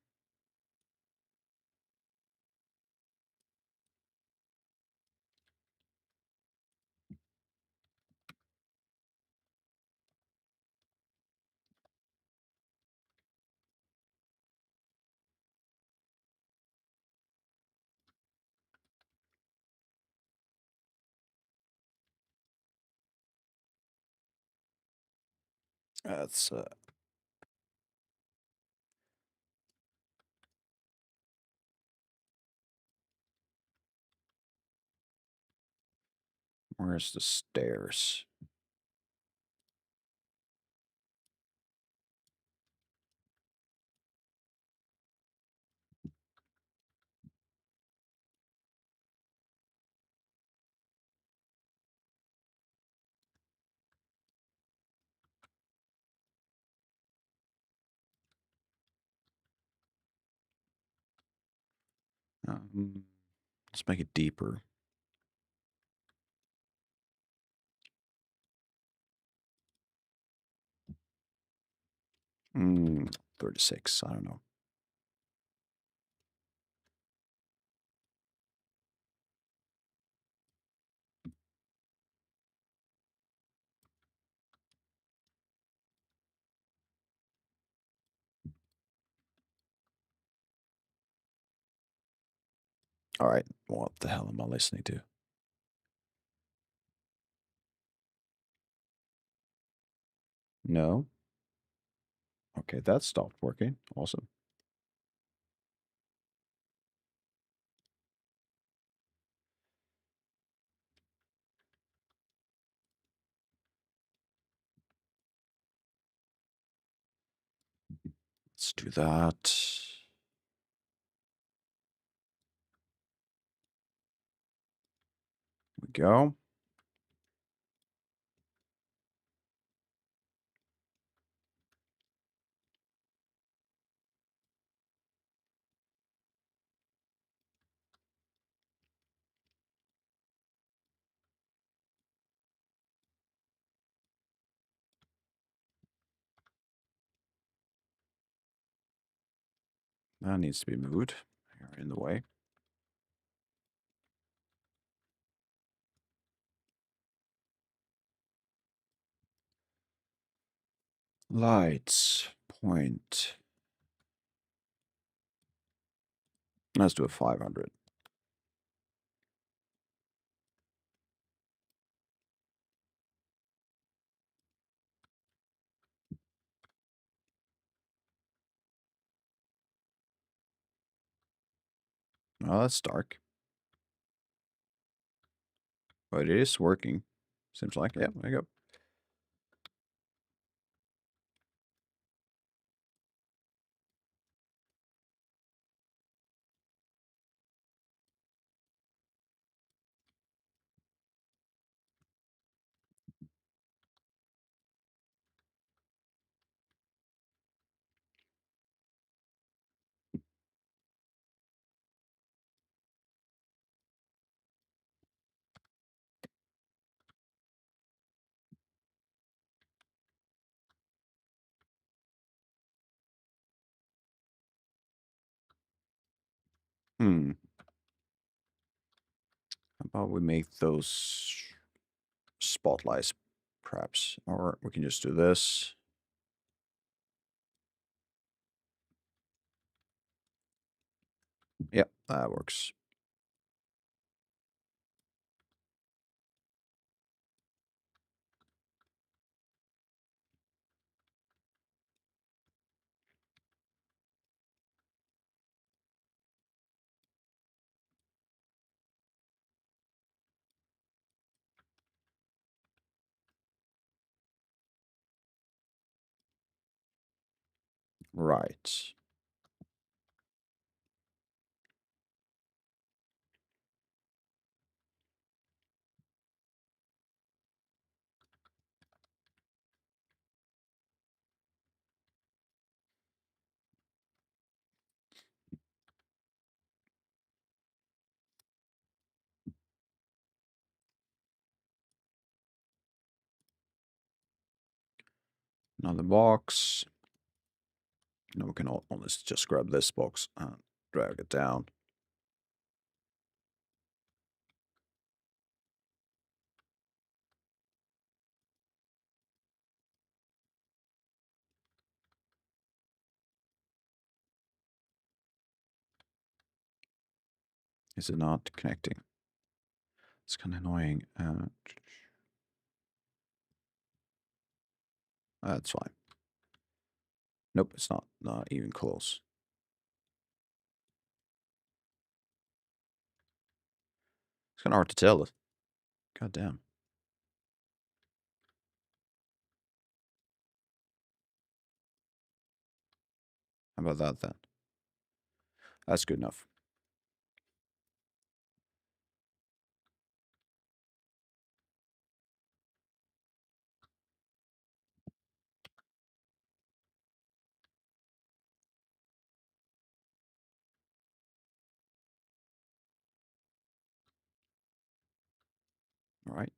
Speaker 1: That's where's the stairs? Um, let's make it deeper. 36. I don't know. All right. What the hell am I listening to? No. Okay, that stopped working. Awesome. Let's do that. We go. That needs to be moved. You're in the way. Lights. Point. Let's do a 500. Oh, that's dark. But it is working. Seems like. Yeah, there you go. Hmm. How about we make those spotlights, perhaps? Or we can just do this. Yep, that works. Right. Another box. Now we can almost just grab this box and drag it down. Is it not connecting? It's kind of annoying. That's fine. Nope, it's not. Not even close. It's kind of hard to tell. God damn. How about that then? That's good enough. All right.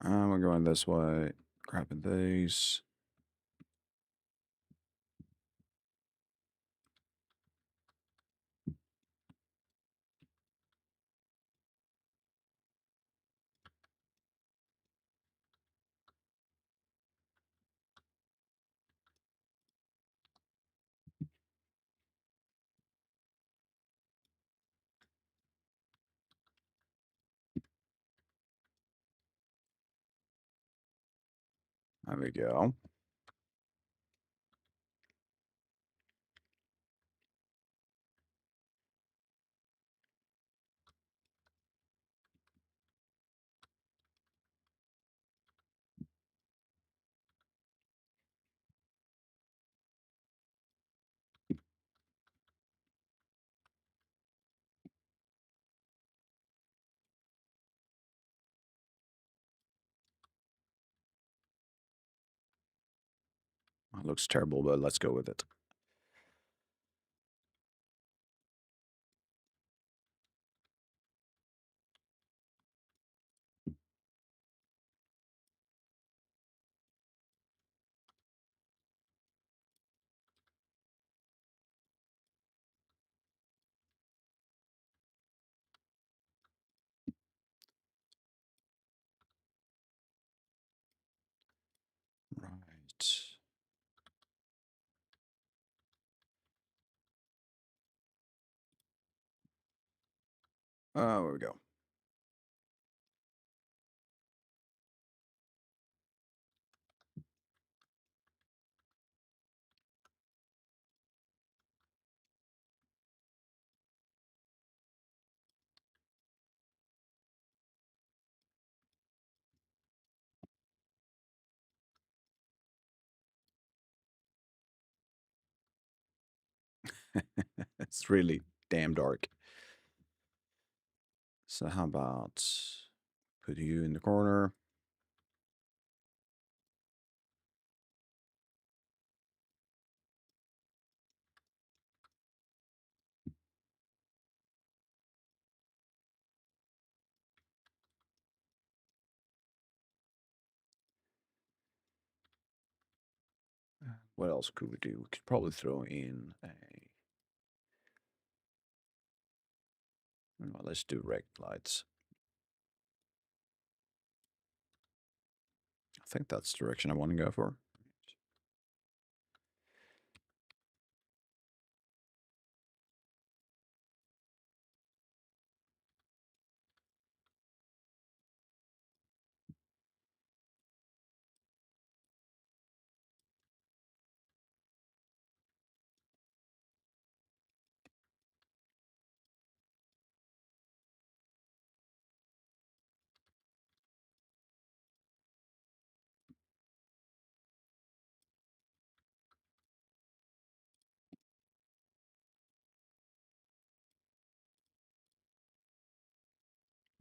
Speaker 1: We're going this way. Grabbing these. There we go. It looks terrible, but let's go with it. Right. Oh, there we go. It's really damn dark. So how about put you in the corner? What else could we do? We could probably throw in a. Well, let's do rect lights. I think that's the direction I want to go for.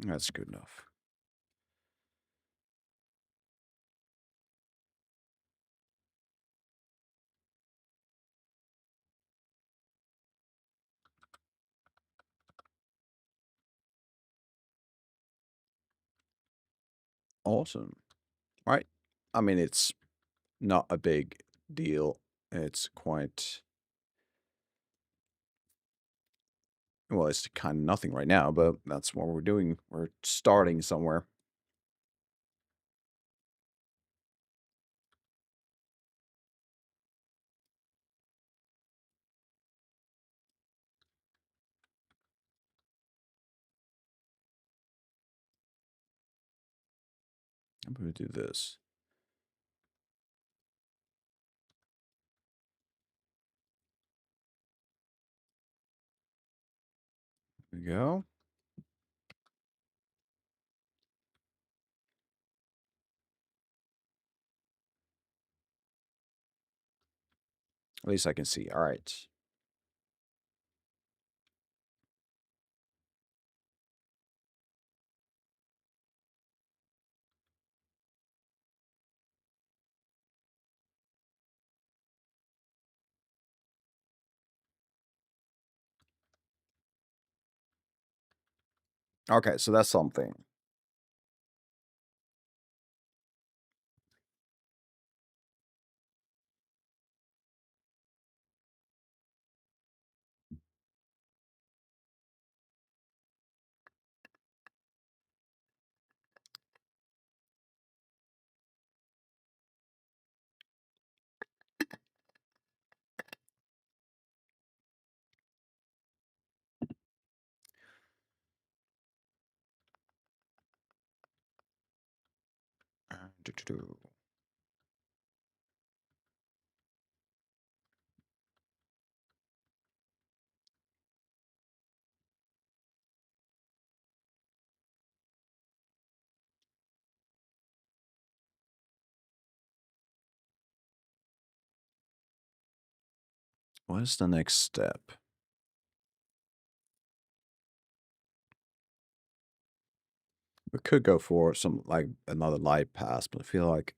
Speaker 1: That's good enough. Awesome. Right. I mean, it's not a big deal. It's quite. Well, it's kind of nothing right now, but that's what we're doing. We're starting somewhere. I'm going to do this. There we go. At least I can see. All right. Okay, so that's something. Do-do-do. What is the next step? We could go for some like another light pass, but I feel like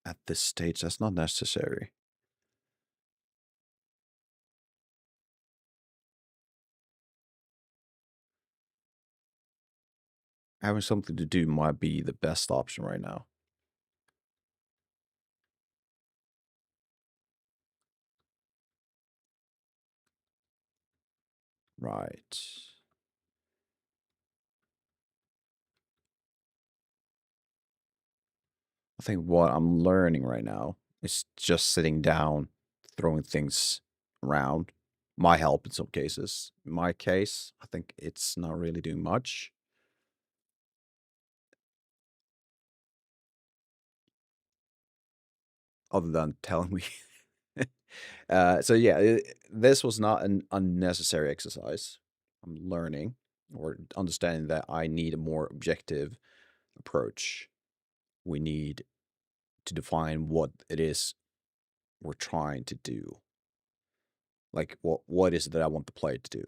Speaker 1: at this stage that's not necessary. Having something to do might be the best option right now. Right. I think what I'm learning right now is just sitting down, throwing things around. My help in some cases. In my case, I think it's not really doing much other than telling me. So yeah, this was not an unnecessary exercise. I'm learning or understanding that I need a more objective approach. We need to define what it is we're trying to do. Like what is it that I want the player to do?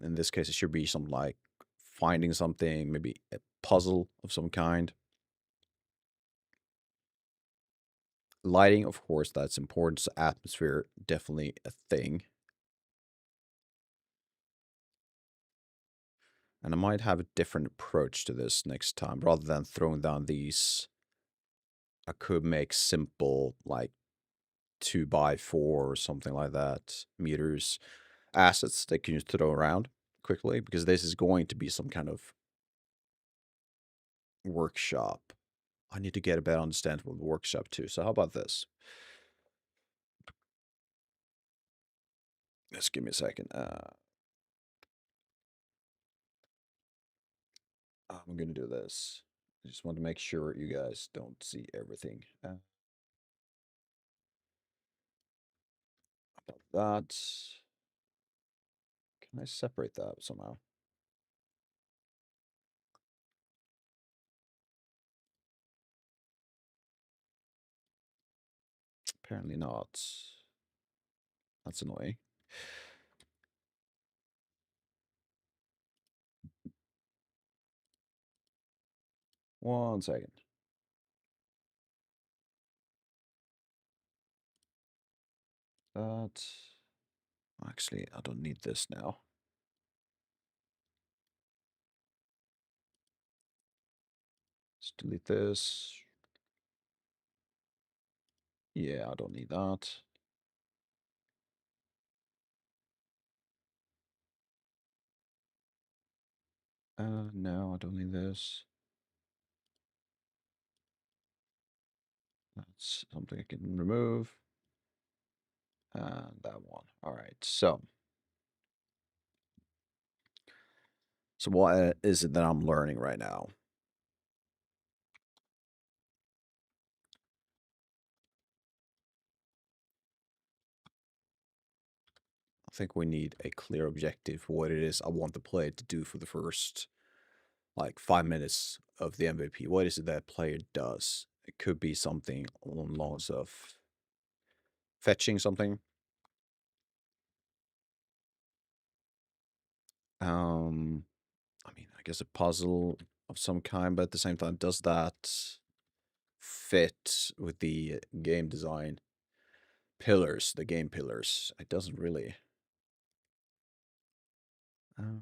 Speaker 1: In this case, it should be some like finding something, maybe a puzzle of some kind. Lighting, of course, that's important. So atmosphere, definitely a thing. And I might have a different approach to this next time. Rather than throwing down these, I could make simple, like 2x4 or something like that, meters, assets that can just throw around quickly, because this is going to be some kind of workshop. I need to get a better understanding of the workshop too. So how about this? Just give me a second. I'm gonna do this. I just want to make sure you guys don't see everything. About that. Can I separate that somehow? Apparently not. That's annoying. One second. That. Actually, I don't need this now. Let's delete this. Yeah, I don't need that. No, I don't need this. That's something I can remove. And that one. All right. So what is it that I'm learning right now? I think we need a clear objective for what it is I want the player to do for the first like 5 minutes of the MVP. What is it that player does? It could be something along the lines of Fetching something. I mean, I guess a puzzle of some kind, but at the same time, does that fit with the game design pillars, the game pillars? It doesn't really. Uh,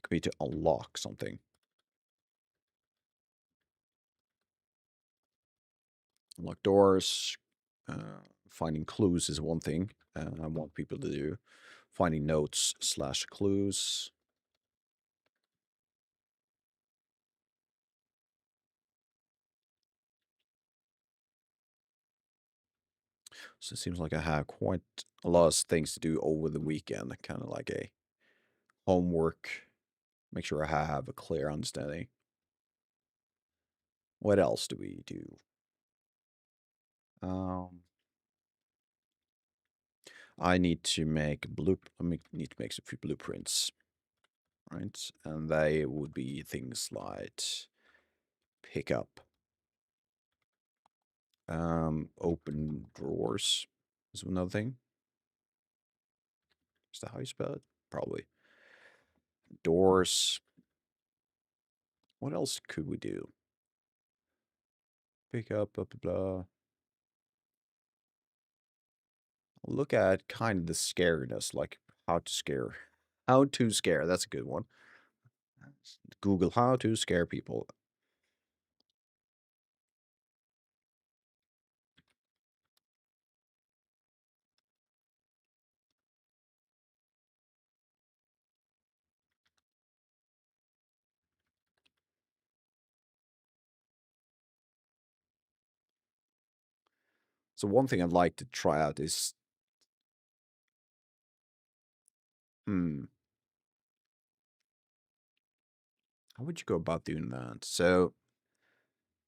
Speaker 1: could be to unlock something. Unlock doors. Finding clues is one thing I want people to do. Finding notes slash clues. So it seems like I have quite a lot of things to do over the weekend, kind of like a homework. Make sure I have a clear understanding. What else do we do? Um, I need to make need to make a few blueprints, right? And they would be things like pick up, open drawers is another thing. Is that how you spell it? Probably. Doors. What else could we do? Pick up, blah, blah, blah. Look at kind of the scariness, like how to scare. How to scare, that's a good one. Google how to scare people. So one thing I'd like to try out is, hmm, how would you go about doing that? So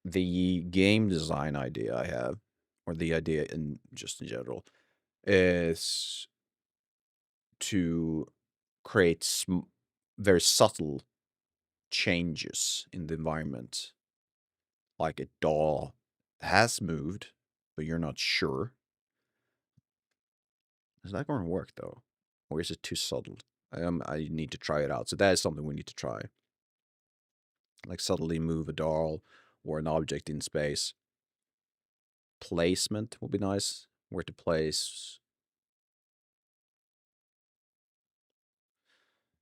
Speaker 1: the game design idea I have, or the idea in just in general, is to create very subtle changes in the environment. Like a doll has moved, but you're not sure. Is that going to work though? Or is it too subtle? I need to try it out. So that is something we need to try. Like subtly move a doll or an object in space. Placement will be nice. Where to place.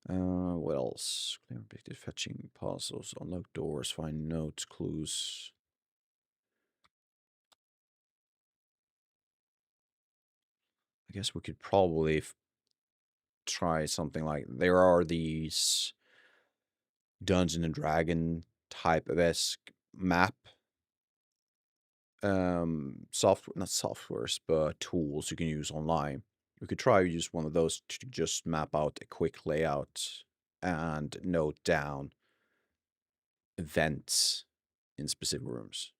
Speaker 1: What else? Clear objective, fetching puzzles, unlock doors, find notes, clues. I guess we could probably try something like there are these Dungeon and Dragon type of esque map software, not softwares, but tools you can use online. We could try use one of those to just map out a quick layout and note down events in specific rooms.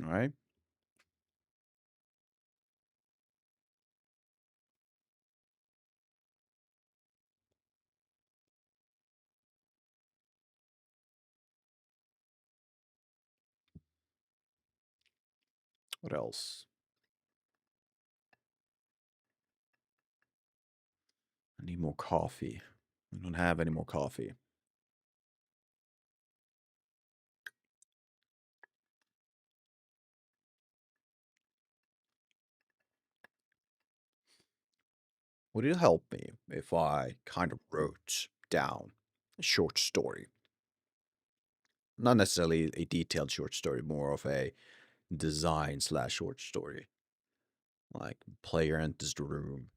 Speaker 1: All right. What else? I need more coffee. I don't have any more coffee. Would it help me if I kind of wrote down a short story? Not necessarily a detailed short story, more of a design slash short story. Like player enters the room,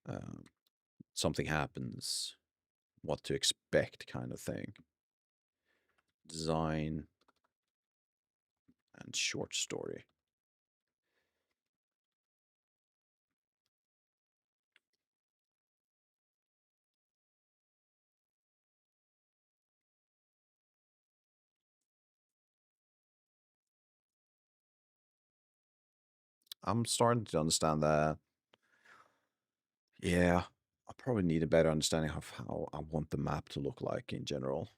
Speaker 1: um, something happens, what to expect kind of thing. Design and short story. I'm starting to understand that. Yeah, I probably need a better understanding of how I want the map to look like in general.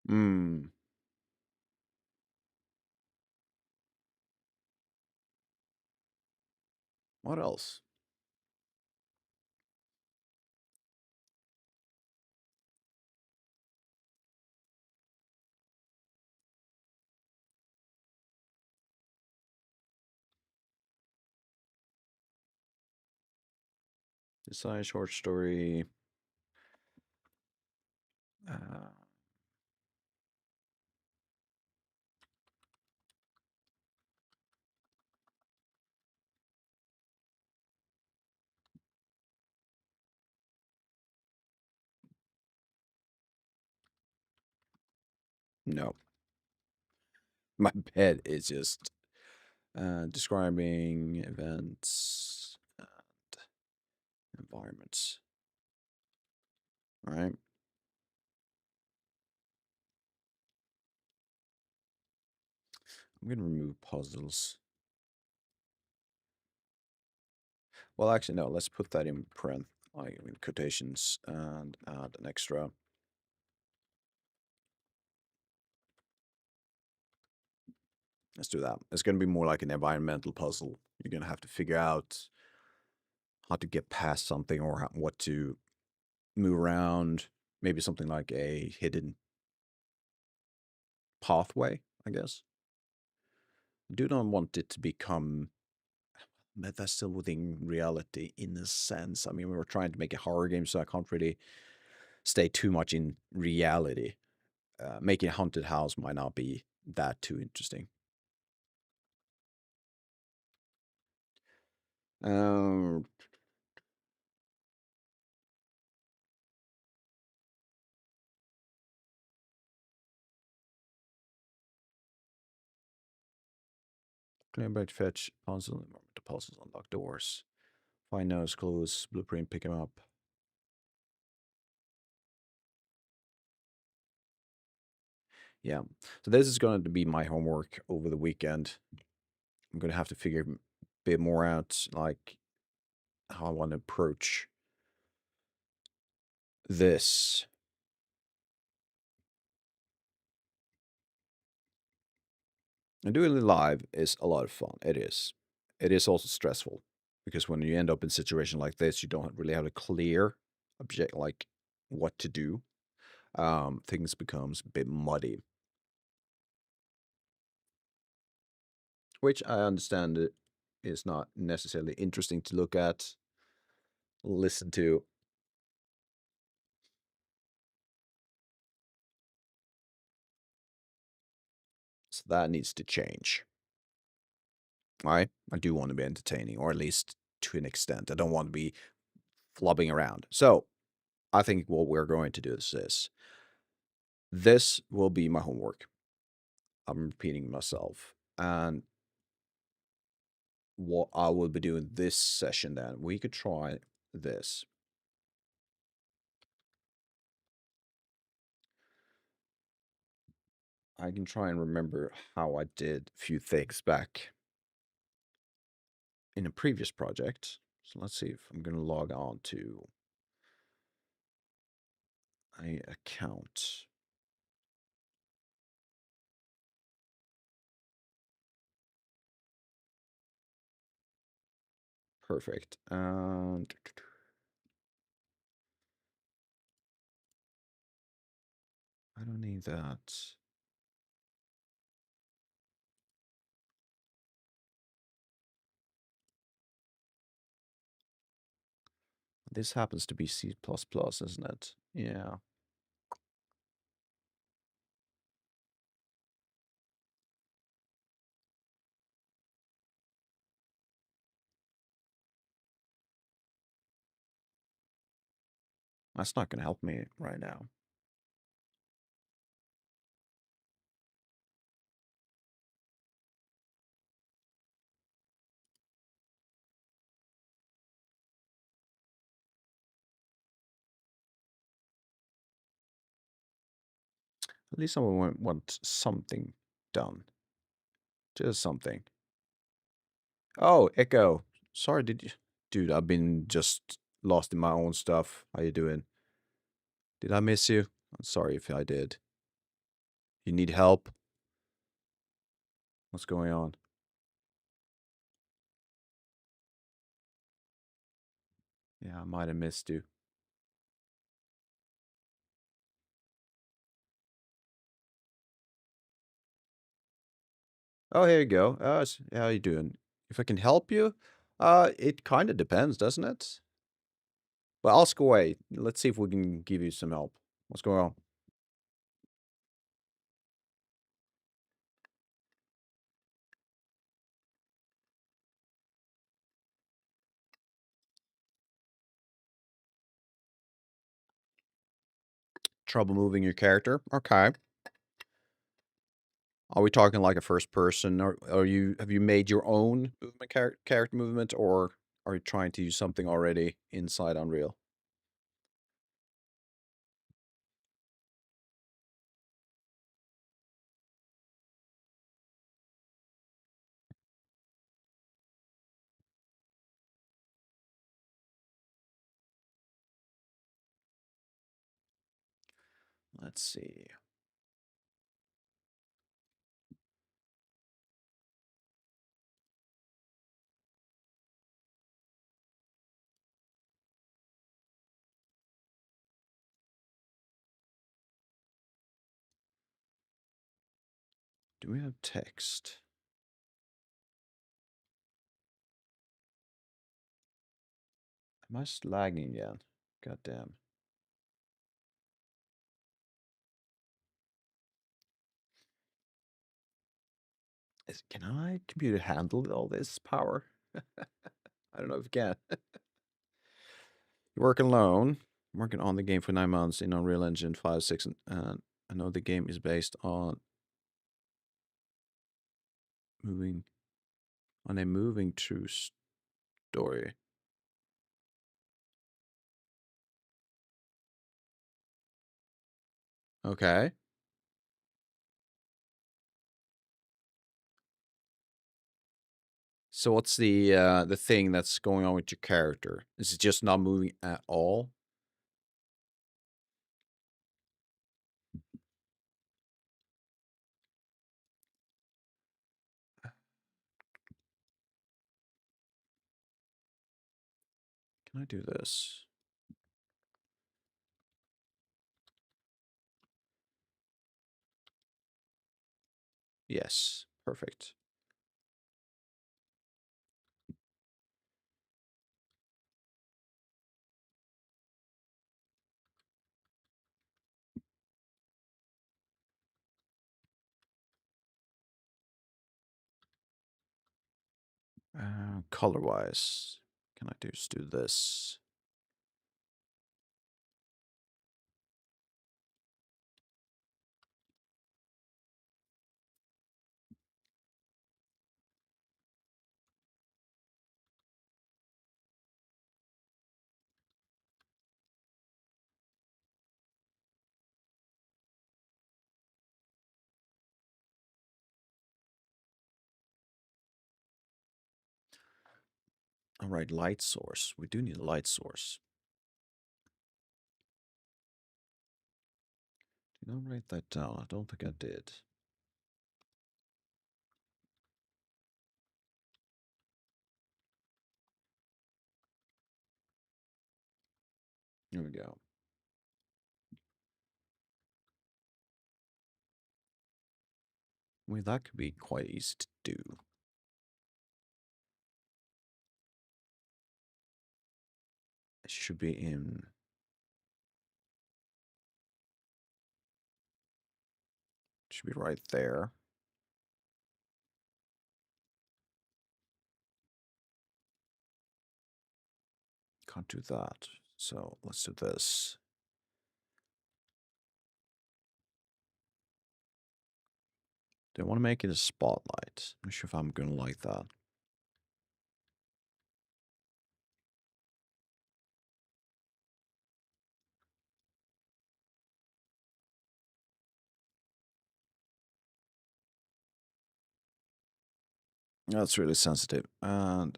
Speaker 1: Hmm. What else? Design short story. Uh, no, my bed is just describing events and environments. All right. I'm gonna remove puzzles. Well, actually, no. Let's put that in like in quotations, and add an extra. Let's do that. It's gonna be more like an environmental puzzle. You're gonna have to figure out how to get past something or what to move around. Maybe something like a hidden pathway, I guess. I do not want it to become, but that's still within reality in a sense. I mean, we were trying to make a horror game, so I can't really stay too much in reality. Making a haunted house might not be that too interesting. Um, Clean back fetch, puzzle, the puzzles, unlock doors. Find nose clues, blueprint, pick them up. Yeah. So this is going to be my homework over the weekend. I'm going to have to figure a bit more out, like how I want to approach this. And doing it live is a lot of fun. It is. It is also stressful because when you end up in a situation like this, you don't really have a clear object, like what to do. Things becomes a bit muddy, which I understand it is not necessarily interesting to look at, listen to. So that needs to change. I do want to be entertaining, or at least to an extent. I don't want to be flubbing around. So I think what we're going to do is this will be my homework. I'm repeating myself. And what I will be doing this session, then we could try this. I can try and remember how I did a few things back in a previous project. So let's see if I'm going to log on to a account. Perfect. And I don't need that. This happens to be C++, isn't it? Yeah. That's not gonna help me right now. At least I want something done. Just something. Oh, Echo. Sorry, did you? Dude, I've been just lost in my own stuff. How you doing? Did I miss you? I'm sorry if I did. You need help? What's going on? Yeah, I might have missed you. Oh, here you go. How you doing? If I can help you? It kind of depends, doesn't it? Well, ask away. Let's see if we can give you some help. What's going on? Trouble moving your character? Okay. Are we talking like a first person, or have you made your own movement character movement, or are you trying to use something already inside Unreal? Let's see. Do we have text? Am I just lagging again? God damn. Can I computer handle all this power? I don't know if it can. You work alone. I'm working on the game for 9 months in Unreal Engine 5, 6, and I know the game is based moving on a moving true story. Okay. So what's the thing that's going on with your character? Is it just not moving at all? Can I do this? Yes. Perfect. Color-wise, can I just do this? All right, light source. We do need a light source. Did I write that down? I don't think I did. Here we go. I mean, that could be quite easy to do. It should be in. Should be right there. Can't do that. So let's do this. Do I want to make it a spotlight? I'm not sure if I'm gonna like that. That's really sensitive. And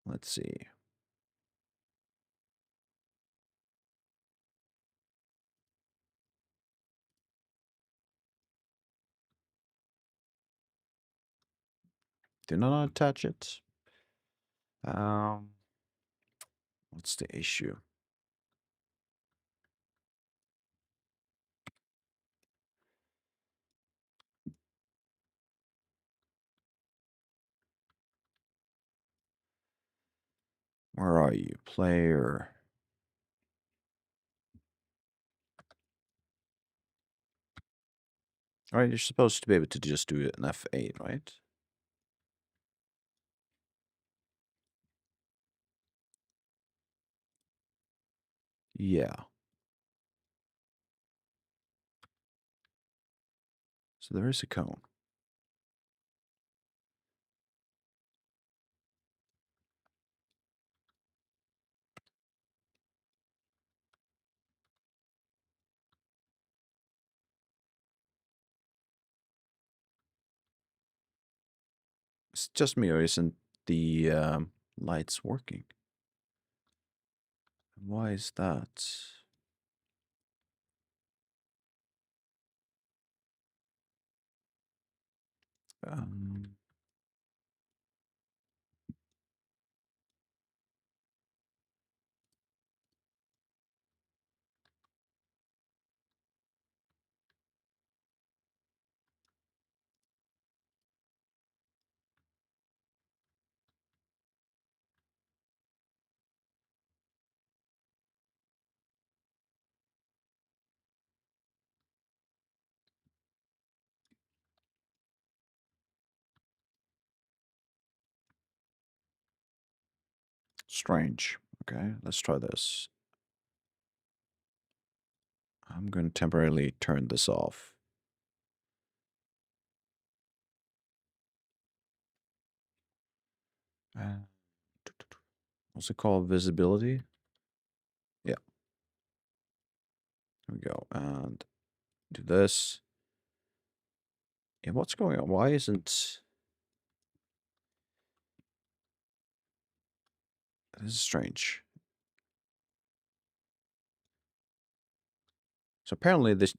Speaker 1: let's see. Do not attach it. Um, what's the issue? Where are you, player? All right, you're supposed to be able to just do it in F8, right? Yeah. So there is a cone. It's just me, or isn't the lights working? Why is that? Um, strange. Okay, let's try this. I'm going to temporarily turn this off. Uh, what's it called? Visibility? Yeah, there we go. And do this. Yeah, what's going on? Why isn't... This is strange. So apparently this...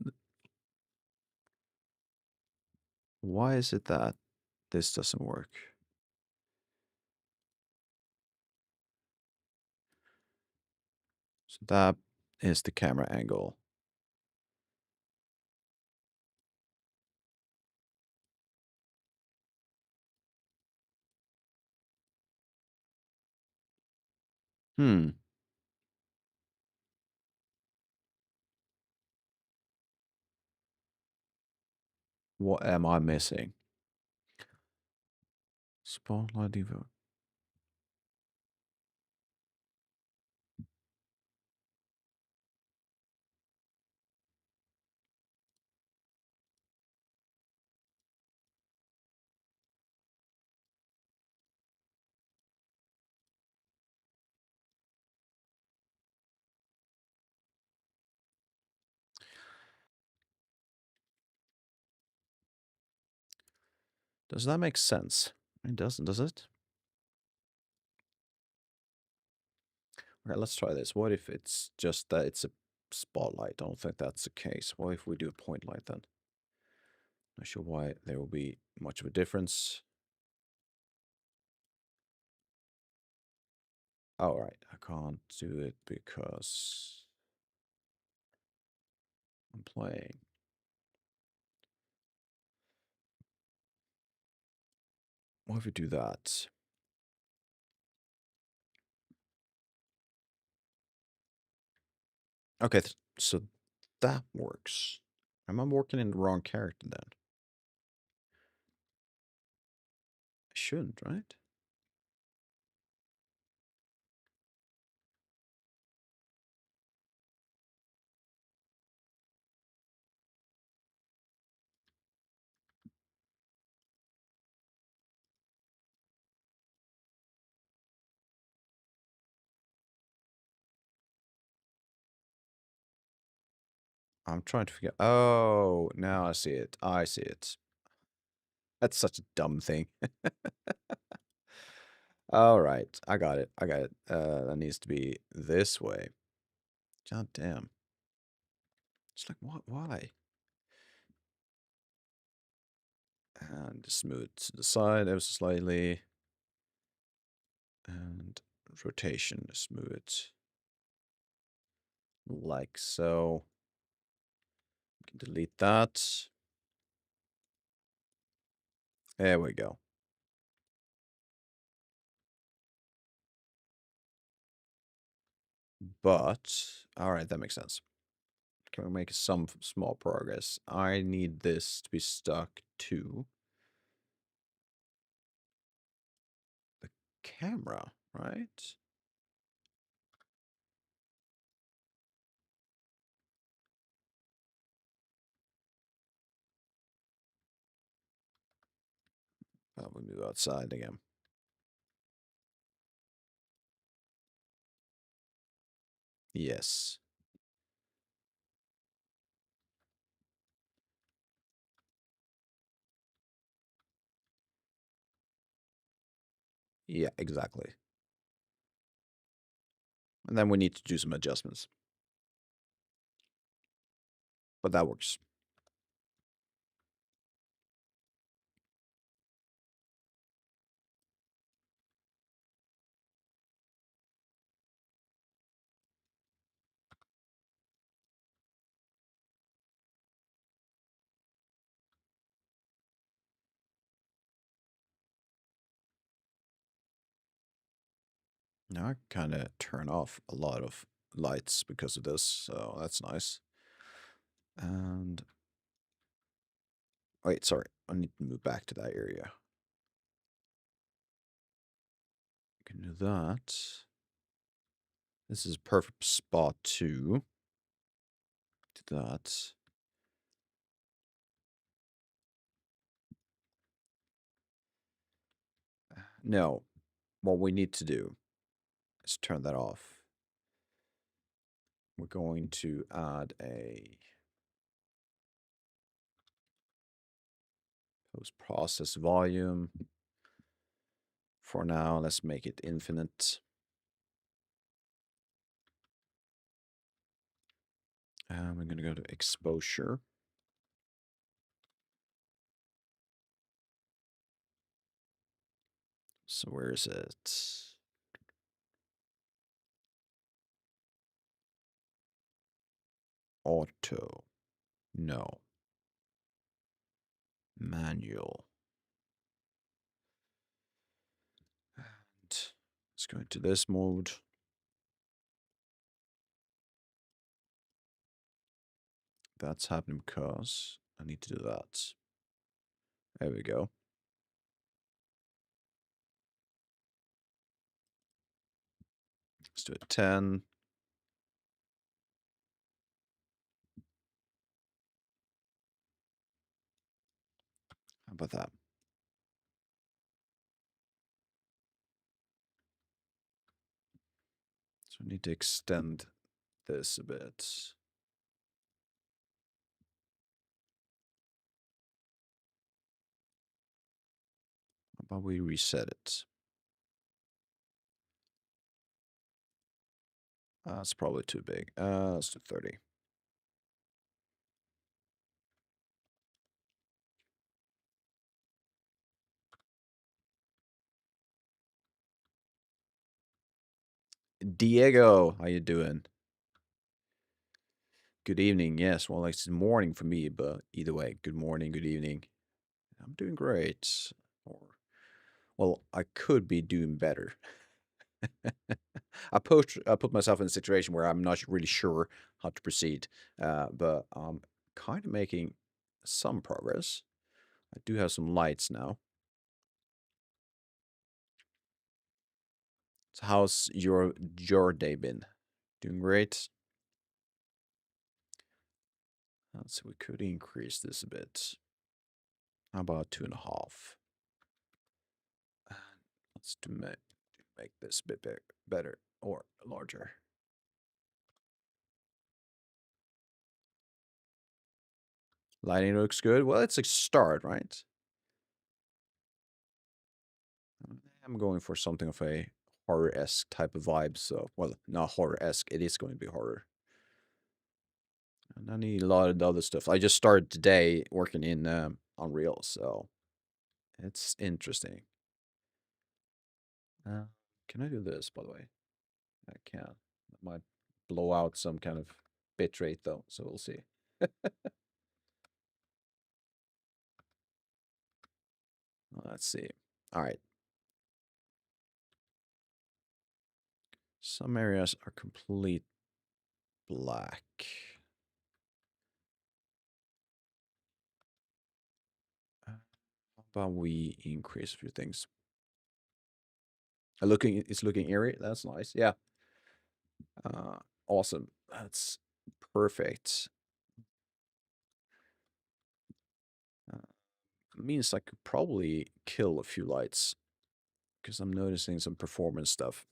Speaker 1: Why is it that this doesn't work? So that is the camera angle. Hmm. What am I missing? Spotlight Evo. Does that make sense? It doesn't, does it? Okay, let's try this. What if it's just that it's a spotlight? I don't think that's the case. What if we do a point light then? Not sure why there will be much of a difference. All right, I can't do it because I'm playing. What if we do that? Okay, so that works. Am I working in the wrong character then? I shouldn't, right? I'm trying to figure. Oh, now I see it. I see it. That's such a dumb thing. All right, I got it. I got it. That needs to be this way. God damn. It's like what? Why? And smooth to the side ever so slightly, and rotation smooth like so. We can delete that. There we go. But all right, that makes sense. Can we make some small progress? I need this to be stuck to the camera, right? We move outside again. Yes. Yeah, exactly. And then we need to do some adjustments. But that works. Now I kind of turn off a lot of lights because of this, so that's nice. And wait, sorry, I need to move back to that area. You can do that. This is a perfect spot to do that. No, what we need to do is turn that off. We're going to add a post-process volume. For now, let's make it infinite. And we're going to go to exposure. So where is it? Auto. No. Manual. And let's go into this mode. That's happening because I need to do that. There we go. Let's do it 10. How about that? So I need to extend this a bit. How about we reset it? That's probably too big. Let's do 30. Diego, how you doing? Good evening. Yes, well, it's morning for me, but either way, good morning, good evening. I'm doing great. Or, well, I could be doing better. I put myself in a situation where I'm not really sure how to proceed, but I'm kind of making some progress. I do have some lights now. So how's your day been? Doing great? So we could increase this a bit. How about 2.5? And let's make this a bit better or larger. Lighting looks good. Well, it's a start, right? I'm going for something of a horror-esque type of vibe. So, well, not horror-esque. It is going to be horror. And I need a lot of the other stuff. I just started today working in Unreal, so it's interesting. Uh, can I do this, by the way? I can. That might blow out some kind of bit rate, though, so we'll see. Let's see. All right. Some areas are complete black. How about we increase a few things? It's looking eerie. That's nice. Yeah. Uh, awesome. That's perfect. Uh, means I could probably kill a few lights because I'm noticing some performance stuff.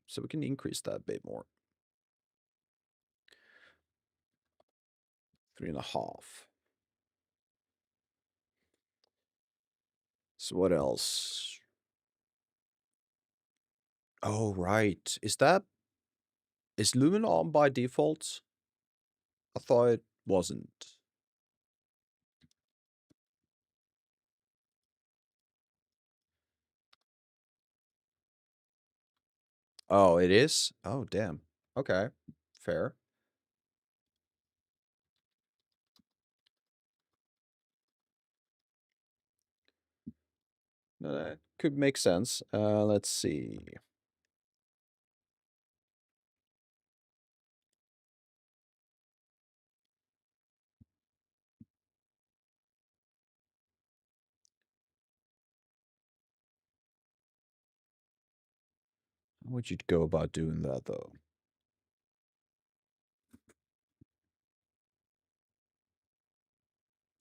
Speaker 1: So we can increase that a bit more. 3.5. So what else? Oh, right. Is Lumen on by default? I thought it wasn't. Oh, it is? Oh, damn. Okay. Fair. No, that could make sense. Let's see. How would you go about doing that, though?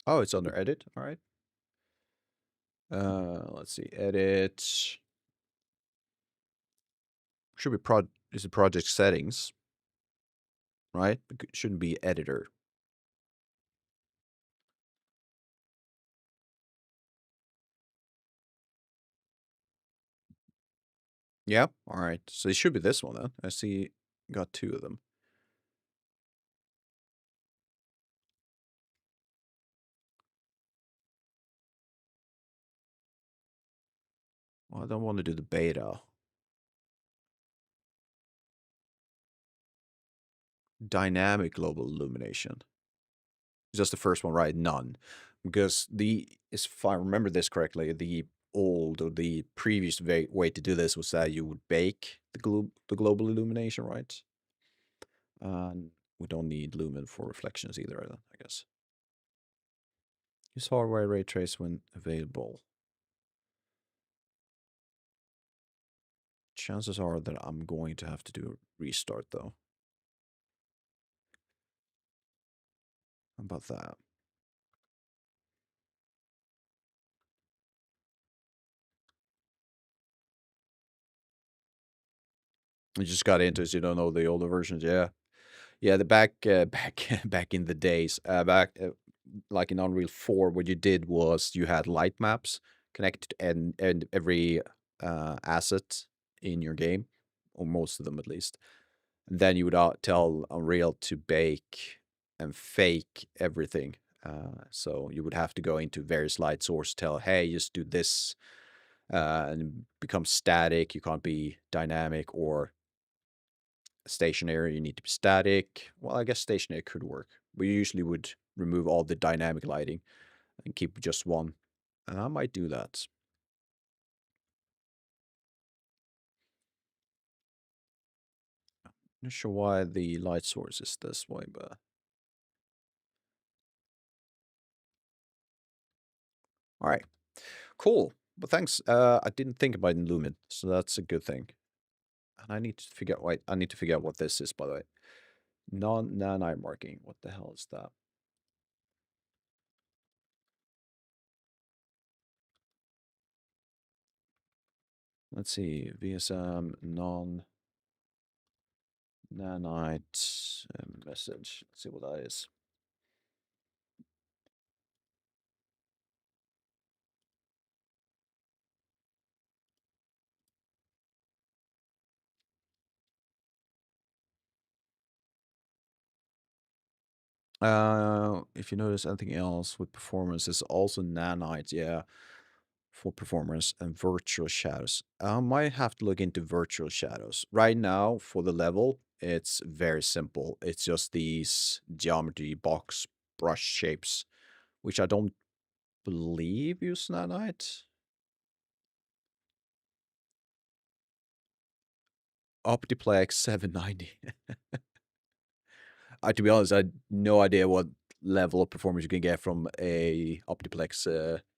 Speaker 1: Oh, it's under edit. All right. Let's see. Edit. Should be is it project settings, right? It shouldn't be editor. Yeah. All right. So it should be this one then. I see got two of them. Well, I don't want to do the beta. Dynamic global illumination. Just the first one, right? None. Because if I remember this correctly, the old or the previous way to do this was that you would bake the global illumination, right? And we don't need lumen for reflections either, I guess. Use hardware ray trace when available. Chances are that I'm going to have to do a restart though. How about that? You just got into it, so you don't know the older versions. Yeah, yeah. The back in the days, like in Unreal 4, what you did was you had light maps connected and every asset in your game, or most of them at least. And then you would tell Unreal to bake and fake everything. So you would have to go into various light source, tell, hey, just do this, and become static. You can't be dynamic or stationary. You need to be static. Well, I guess stationary could work. We usually would remove all the dynamic lighting and keep just one. And I might do that. Not sure why the light source is this way, but all right, cool. But thanks. I didn't think about Lumen, so that's a good thing. And I need to figure out. Wait, I need to figure out what this is, by the way. Non-nanite marking. What the hell is that? Let's see. VSM non. Nanite message. Let's see what that is. If you notice anything else with performance, it's also nanite, yeah, for performance and virtual shadows. I might have to look into virtual shadows. Right now, for the level, it's very simple. It's just these geometry box brush shapes, which I don't believe use nanite. Optiplex 790. To be honest, I had no idea what level of performance you can get from a Optiplex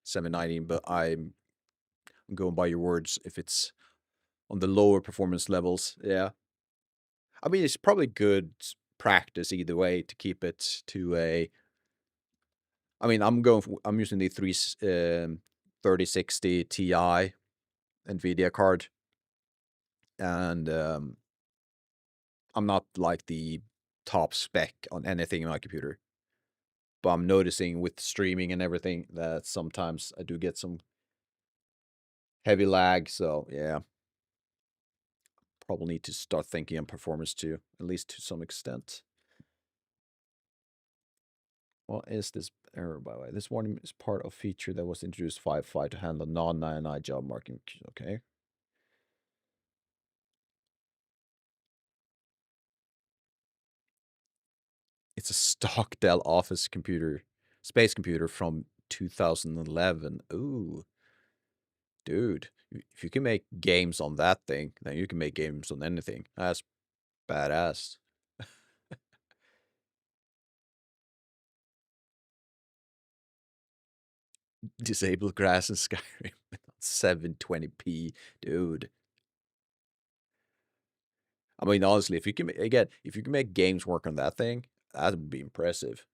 Speaker 1: 790, but I'm going by your words if it's on the lower performance levels. Yeah. I mean, it's probably good practice either way to keep it to a. I mean, I'm using the 3060 Ti NVIDIA card, and I'm not like the top spec on anything in my computer. But I'm noticing with streaming and everything that sometimes I do get some heavy lag. So yeah, probably need to start thinking on performance too, at least to some extent. What is this error, by the way? This warning is part of feature that was introduced 5.5 to handle non-99 job marking. Okay. It's a stock Dell Office computer, space computer from 2011. Ooh, dude. If you can make games on that thing, then you can make games on anything. That's badass. Disable grass in Skyrim 720p, dude. I mean, honestly, if you can again, if you can make games work on that thing, that would be impressive.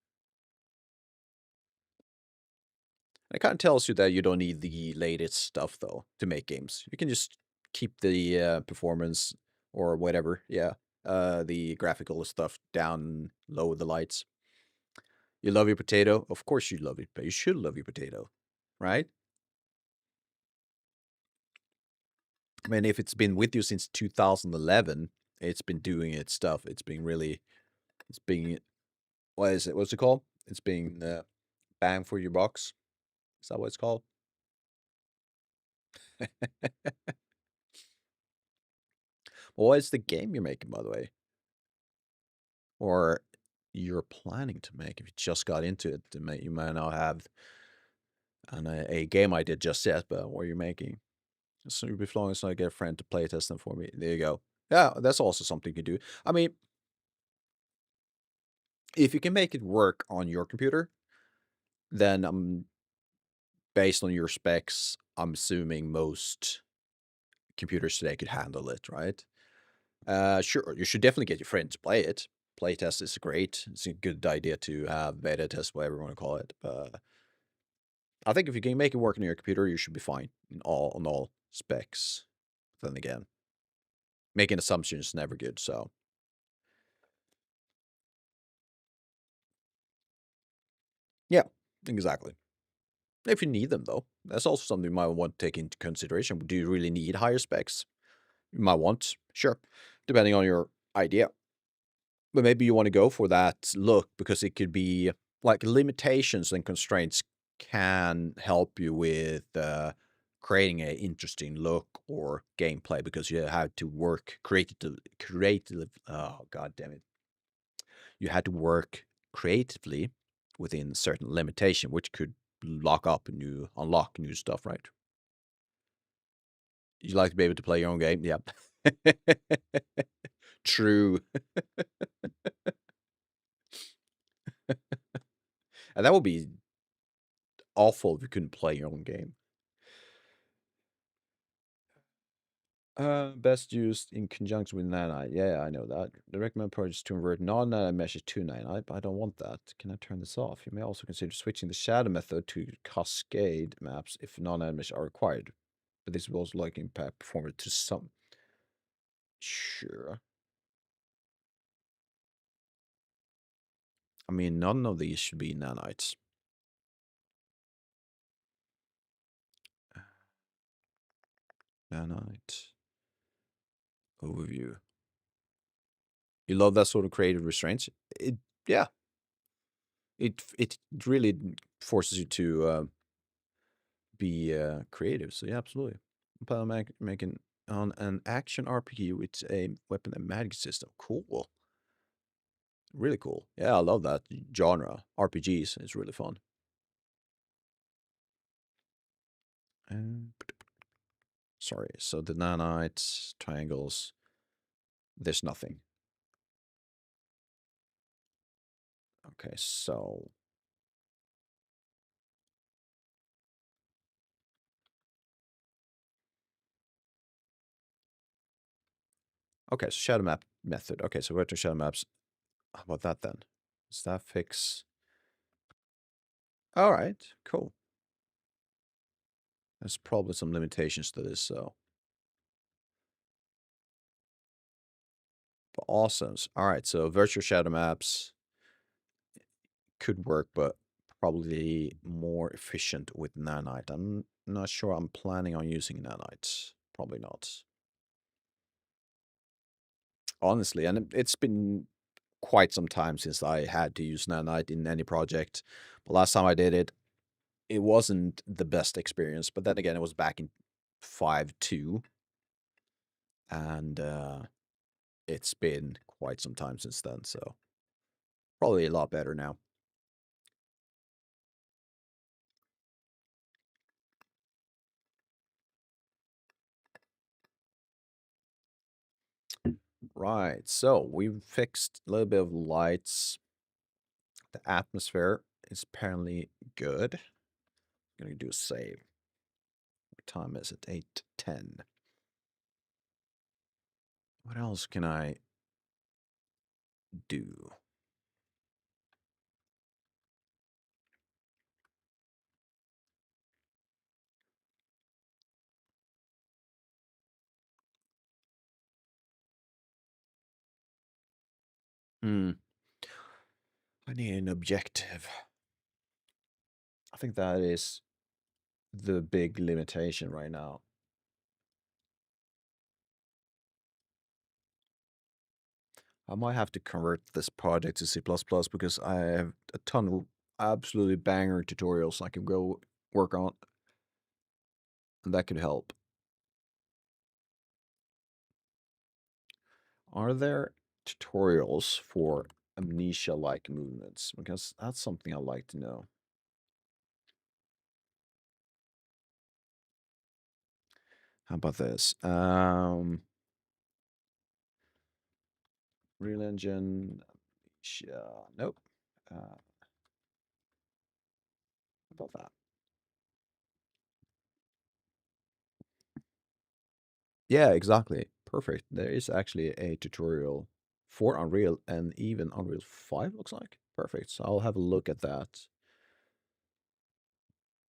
Speaker 1: It kind of tells you that you don't need the latest stuff though to make games. You can just keep the performance or whatever, yeah, the graphical stuff down low with the lights. You love your potato, of course you love it, but you should love your potato, right? I mean, if it's been with you since 2011, it's been doing its stuff. It's been really, it's being, what is it? What's it called? It's being bang for your bucks. Is that what it's called? What is the game you're making, by the way? Or you're planning to make if you just got into it? You might not have a game idea just yet, but what you're making. So you'll be flowing, so I get a friend to play test them for me. There you go. Yeah, that's also something you can do. I mean, if you can make it work on your computer, then based on your specs, I'm assuming most computers today could handle it, right? Sure, you should definitely get your friend to play it. Playtest is great. It's a good idea to have beta test, whatever you want to call it. I think if you can make it work on your computer, you should be fine on all specs. Then again, making assumptions is never good. So yeah, exactly. If you need them though, that's also something you might want to take into consideration. Do you really need higher specs? You might want, sure, depending on your idea. But maybe you want to go for that look because it could be like limitations and constraints can help you with creating an interesting look or gameplay because you have to work creative. Oh god damn it! You had to work creatively within certain limitation, which could unlock new stuff, right? You like to be able to play your own game, yeah. True, and that would be awful if you couldn't play your own game. Best used in conjunction with nanite. Yeah, I know that. The recommended approach is to convert non-nanite meshes to nanite, but I don't want that. Can I turn this off? You may also consider switching the shadow method to cascade maps if non-nanite meshes are required. But this will also likely impact performance to some. Sure. I mean, none of these should be nanites. Nanite overview. You love that sort of creative restraints? Yeah, it really forces you to be creative. So yeah, absolutely. I'm planning on making on an action RPG with a weapon and magic system. Cool, really cool. Yeah, I love that genre. RPGs is really fun. Um, sorry. So the nanites, triangles. There's nothing. Okay, so okay, so shadow map method. Okay, so we're to shadow maps. How about that then? Does that fix? All right, cool. There's probably some limitations to this, so but awesome. All right, so virtual shadow maps could work, but probably more efficient with nanite. I'm not sure I'm planning on using nanite. Probably not. Honestly, and it's been quite some time since I had to use nanite in any project. But last time I did it, it wasn't the best experience. But then again, it was back in 5.2, and it's been quite some time since then, so probably a lot better now. Right, so we've fixed a little bit of lights. The atmosphere is apparently good. I'm gonna do a save. What time is it? 8:10. What else can I do? Hmm. I need an objective. I think that is the big limitation right now. I might have to convert this project to C++ because I have a ton of absolutely banger tutorials I can go work on, and that could help. Are there tutorials for amnesia-like movements? Because that's something I'd like to know. How about this? Real Engine. Nope. How about that? Yeah, exactly. Perfect. There is actually a tutorial for Unreal and even Unreal 5 looks like. Perfect. So I'll have a look at that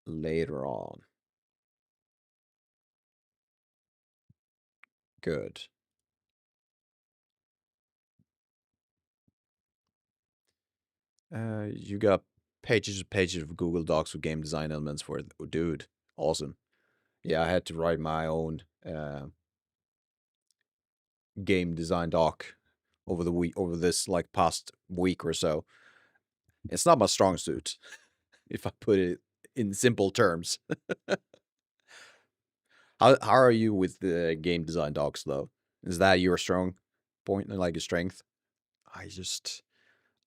Speaker 1: later on. Good. You got pages and pages of Google Docs with game design elements for it. Oh, dude, awesome. Yeah, I had to write my own game design doc over this like past week or so. It's not my strong suit, if I put it in simple terms. How are you with the game design docs though? Is that your strong point, like a strength? I just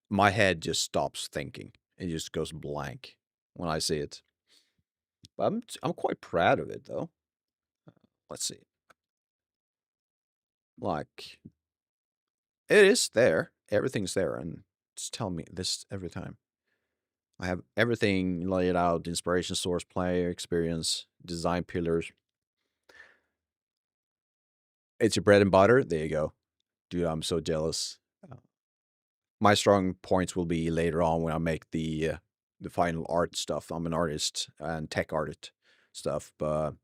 Speaker 1: my head just stops thinking. It just goes blank when I see it. But I'm quite proud of it though. Let's see. Like it is there. Everything's there, and just tell me this every time. I have everything laid out: inspiration source, player experience, design pillars. It's your bread and butter. There you go, dude. I'm so jealous. Uh, My strong points will be later on when I make the final art stuff. I'm an artist and tech artist stuff, but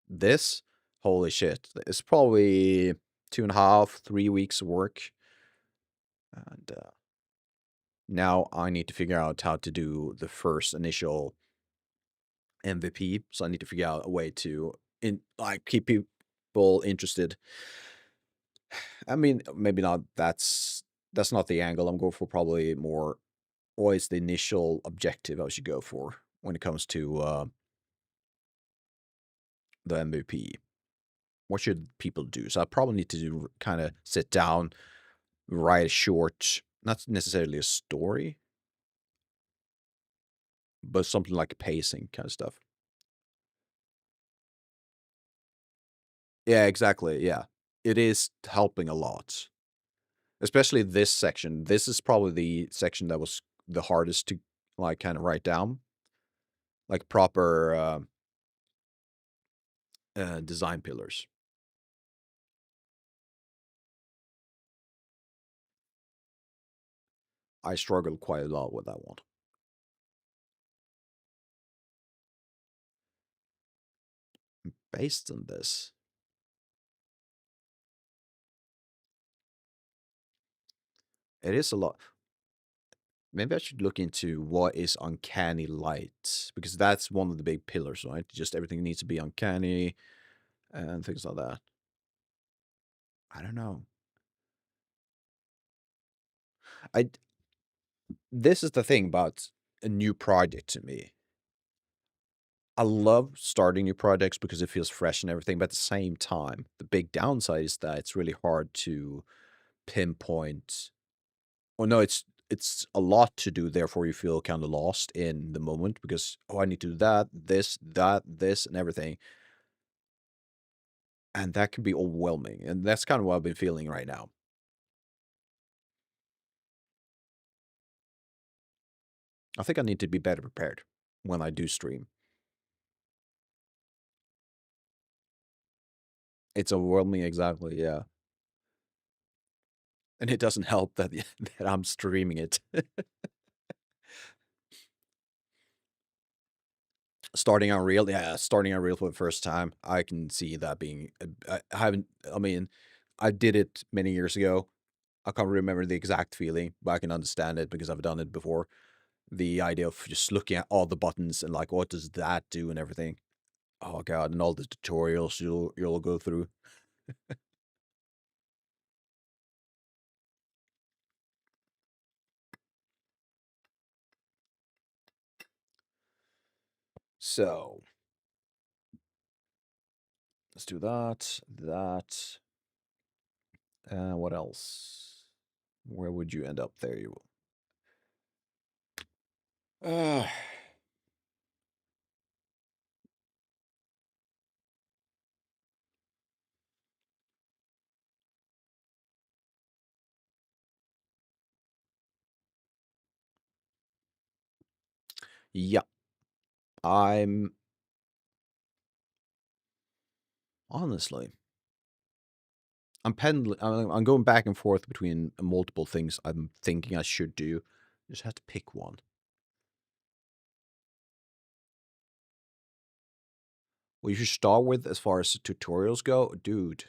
Speaker 1: this, holy shit, it's probably 2.5, 3 weeks of work, and Now I need to figure out how to do the first initial MVP. So I need to figure out a way to keep people interested. I mean, maybe not. That's not the angle I'm going for. Probably more. What is the initial objective I should go for when it comes to the MVP? What should people do? So I probably need to do kind of sit down, write a short, not necessarily a story, but something like a pacing kind of stuff. Yeah, exactly. Yeah, it is helping a lot, especially this section. This is probably the section that was the hardest to like kind of write down, like proper design pillars. I struggled quite a lot with that one. Based on this, it is a lot. Maybe I should look into what is uncanny light because that's one of the big pillars, right? Just everything needs to be uncanny and things like that. I don't know. I This is the thing about a new project to me. I love starting new projects because it feels fresh and everything, but at the same time, the big downside is that it's really hard to pinpoint. Well, no, it's a lot to do, therefore you feel kind of lost in the moment because oh, I need to do that, this, and everything. And that can be overwhelming. And that's kind of what I've been feeling right now. I think I need to be better prepared when I do stream. It's overwhelming, exactly, yeah. And it doesn't help that that I'm streaming it. Starting on Real, yeah, starting on Real for the first time, I can see that being. I haven't. I mean, I did it many years ago. I can't remember the exact feeling, but I can understand it because I've done it before. The idea of just looking at all the buttons and like, what does that do and everything. Oh god, and all the tutorials you'll go through. So let's do that. That. What else? Where would you end up there? You. Uh, yeah, I'm honestly. I'm pendling. I'm going back and forth between multiple things I'm thinking I should do. Just have to pick one. Well, you should start with as far as tutorials go, dude.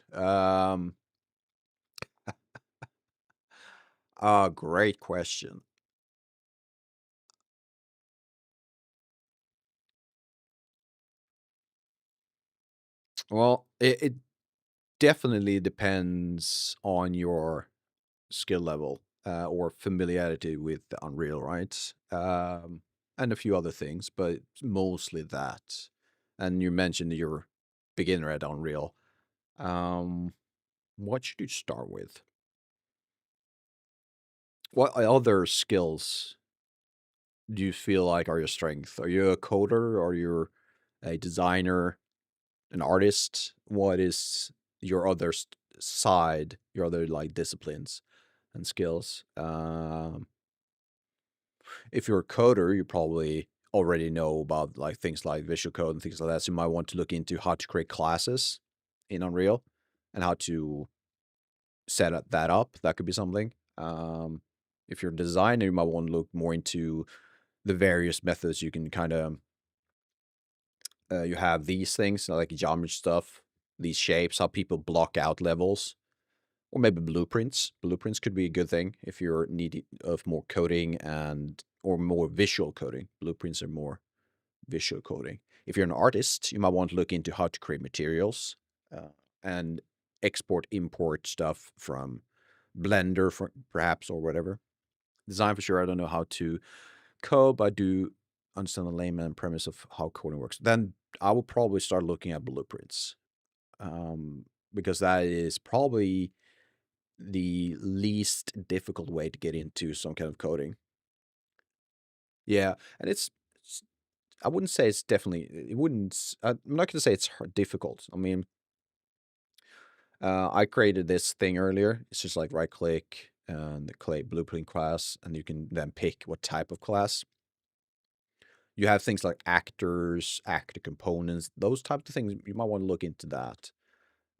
Speaker 1: Great question. Well, it definitely depends on your skill level or familiarity with Unreal, right? And a few other things, but mostly that. And you mentioned you're beginner at Unreal. Um, what should you start with? What other skills do you feel like are your strength? Are you a coder? Are you a designer, an artist? What is your other side, your other like disciplines and skills? If you're a coder, you probably already know about like things like visual code and things like that. So you might want to look into how to create classes in Unreal and how to that up. That could be something. If you're a designer, you might want to look more into the various methods you can kind of you have these things like geometry stuff, these shapes, how people block out levels, or maybe blueprints. Blueprints could be a good thing if you're needy of more coding and or more visual coding. Blueprints are more visual coding. If you're an artist, you might want to look into how to create materials and export import stuff from Blender, for, perhaps, or whatever. Design for sure. I don't know how to code, but I do understand the layman premise of how coding works. Then I will probably start looking at blueprints because that is probably the least difficult way to get into some kind of coding. Yeah, and I wouldn't say it's definitely. It wouldn't. I'm not going to say it's difficult. I mean, I created this thing earlier. It's just like right click and create blueprint class, and you can then pick what type of class. You have things like actors, actor components, those types of things. You might want to look into that.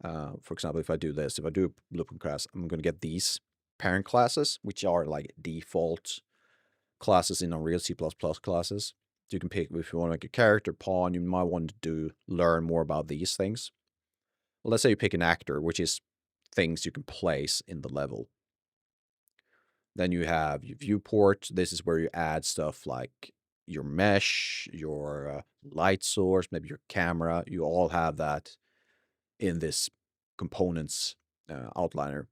Speaker 1: For example, if I do this, if I do a blueprint class, I'm going to get these parent classes, which are like default classes in Unreal C++ classes. So you can pick if you want to make a character pawn, you might want to learn more about these things. Well, let's say you pick an actor, which is things you can place in the level. Then you have your viewport. This is where you add stuff like your mesh, your light source, maybe your camera. You all have that in this components outliner.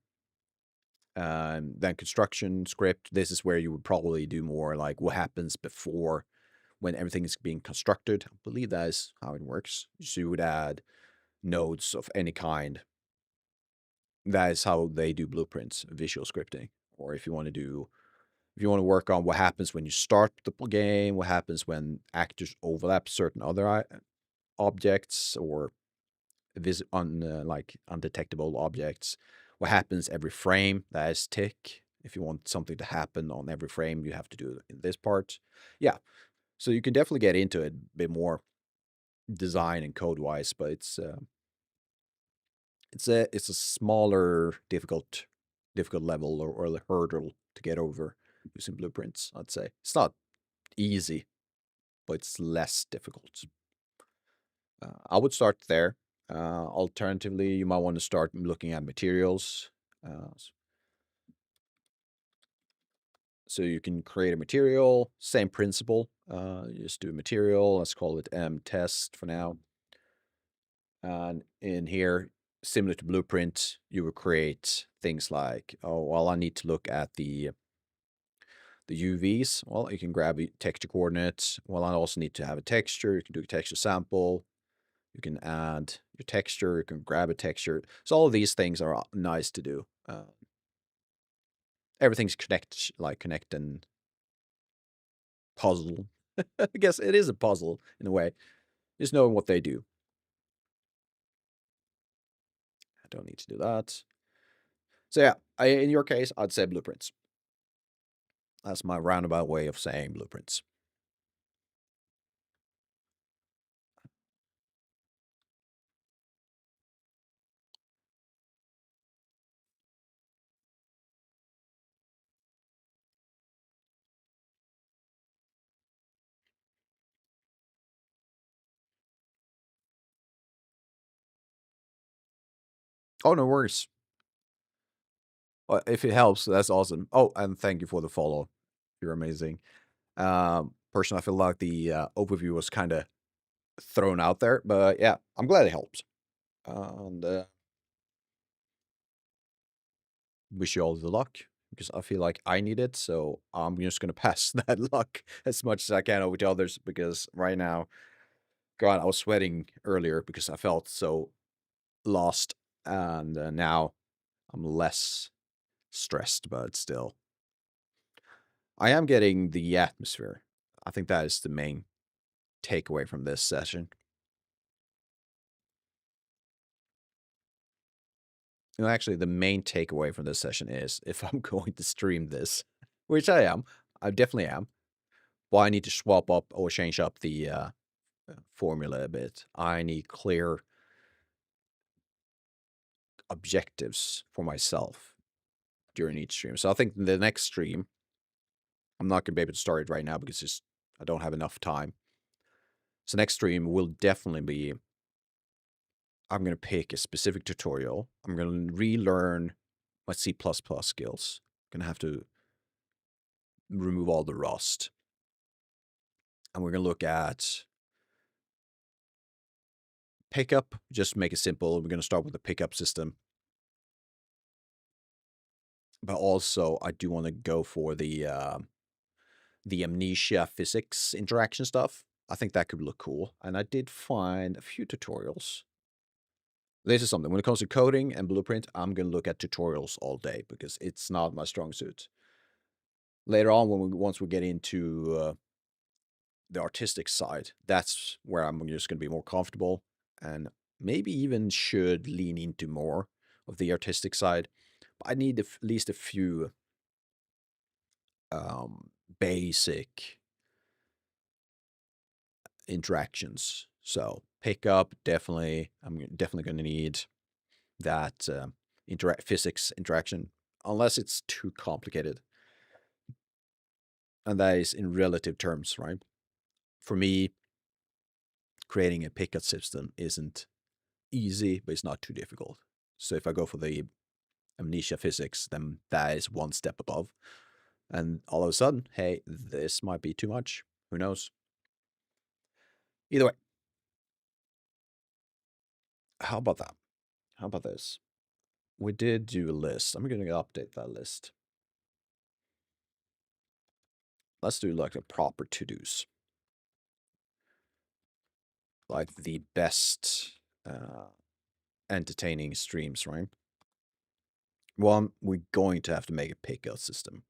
Speaker 1: Then construction script. This is where you would probably do more like what happens before when everything is being constructed. I believe that is how it works. So you would add nodes of any kind. That is how they do blueprints, visual scripting. Or if you want to work on what happens when you start the game, what happens when actors overlap certain other objects or like undetectable objects, what happens every frame, that is tick. If you want something to happen on every frame, you have to do it in this part. Yeah, so you can definitely get into it a bit more design and code wise, but it's a smaller difficult level or the hurdle to get over using blueprints. I'd say it's not easy, but it's less difficult. I would start there. Alternatively, you might want to start looking at materials. So you can create a material, same principle. You just do a material. Let's call it M test for now. And in here, similar to Blueprint, you will create things like, oh, well, I need to look at the UVs. Well, you can grab a texture coordinate. Well, I also need to have a texture. You can do a texture sample. You can add your texture. You can grab a texture. So all of these things are nice to do. Everything's connect and puzzle. I guess it is a puzzle in a way. Just knowing what they do. I don't need to do that. So yeah, in your case, I'd say blueprints. That's my roundabout way of saying blueprints. Oh, no worries. If it helps, that's awesome. Oh, and thank you for the follow. You're amazing. Personally, I feel like the overview was kind of thrown out there, but yeah, I'm glad it helps. And wish you all the luck because I feel like I need it. So I'm just going to pass that luck as much as I can over to others because right now, God, I was sweating earlier because I felt so lost. And now I'm less stressed, but still. I am getting the atmosphere. I think that is the main takeaway from this session. Actually, the main takeaway from this session is if I'm going to stream this, which I am, I definitely am. Well, I need to swap up or change up the formula a bit. I need clear objectives for myself during each stream. So I think the next stream, I'm not going to be able to start it right now because just I don't have enough time. So next stream will definitely be, I'm going to pick a specific tutorial. I'm going to relearn my C++ skills. Gonna have to remove all the rust. And we're gonna look at pickup, just make it simple. We're gonna start with the pickup system. But also I do want to go for the Amnesia physics interaction stuff. I think that could look cool. And I did find a few tutorials. This is something, when it comes to coding and blueprint, I'm going to look at tutorials all day because it's not my strong suit. Later on, once we get into the artistic side, that's where I'm just going to be more comfortable and maybe even should lean into more of the artistic side. But I need at least a few basic interactions. So pickup, definitely. I'm definitely going to need that physics interaction, unless it's too complicated. And that is in relative terms, right? For me, creating a pickup system isn't easy, but it's not too difficult. So if I go for the amnesia physics, then that is one step above. And all of a sudden, hey, this might be too much. Who knows? Either way, how about that? How about this? We did do a list. I'm going to update that list. Let's do like a proper to-dos. Like the best entertaining streams, right? Well, we're going to have to make a pickup system.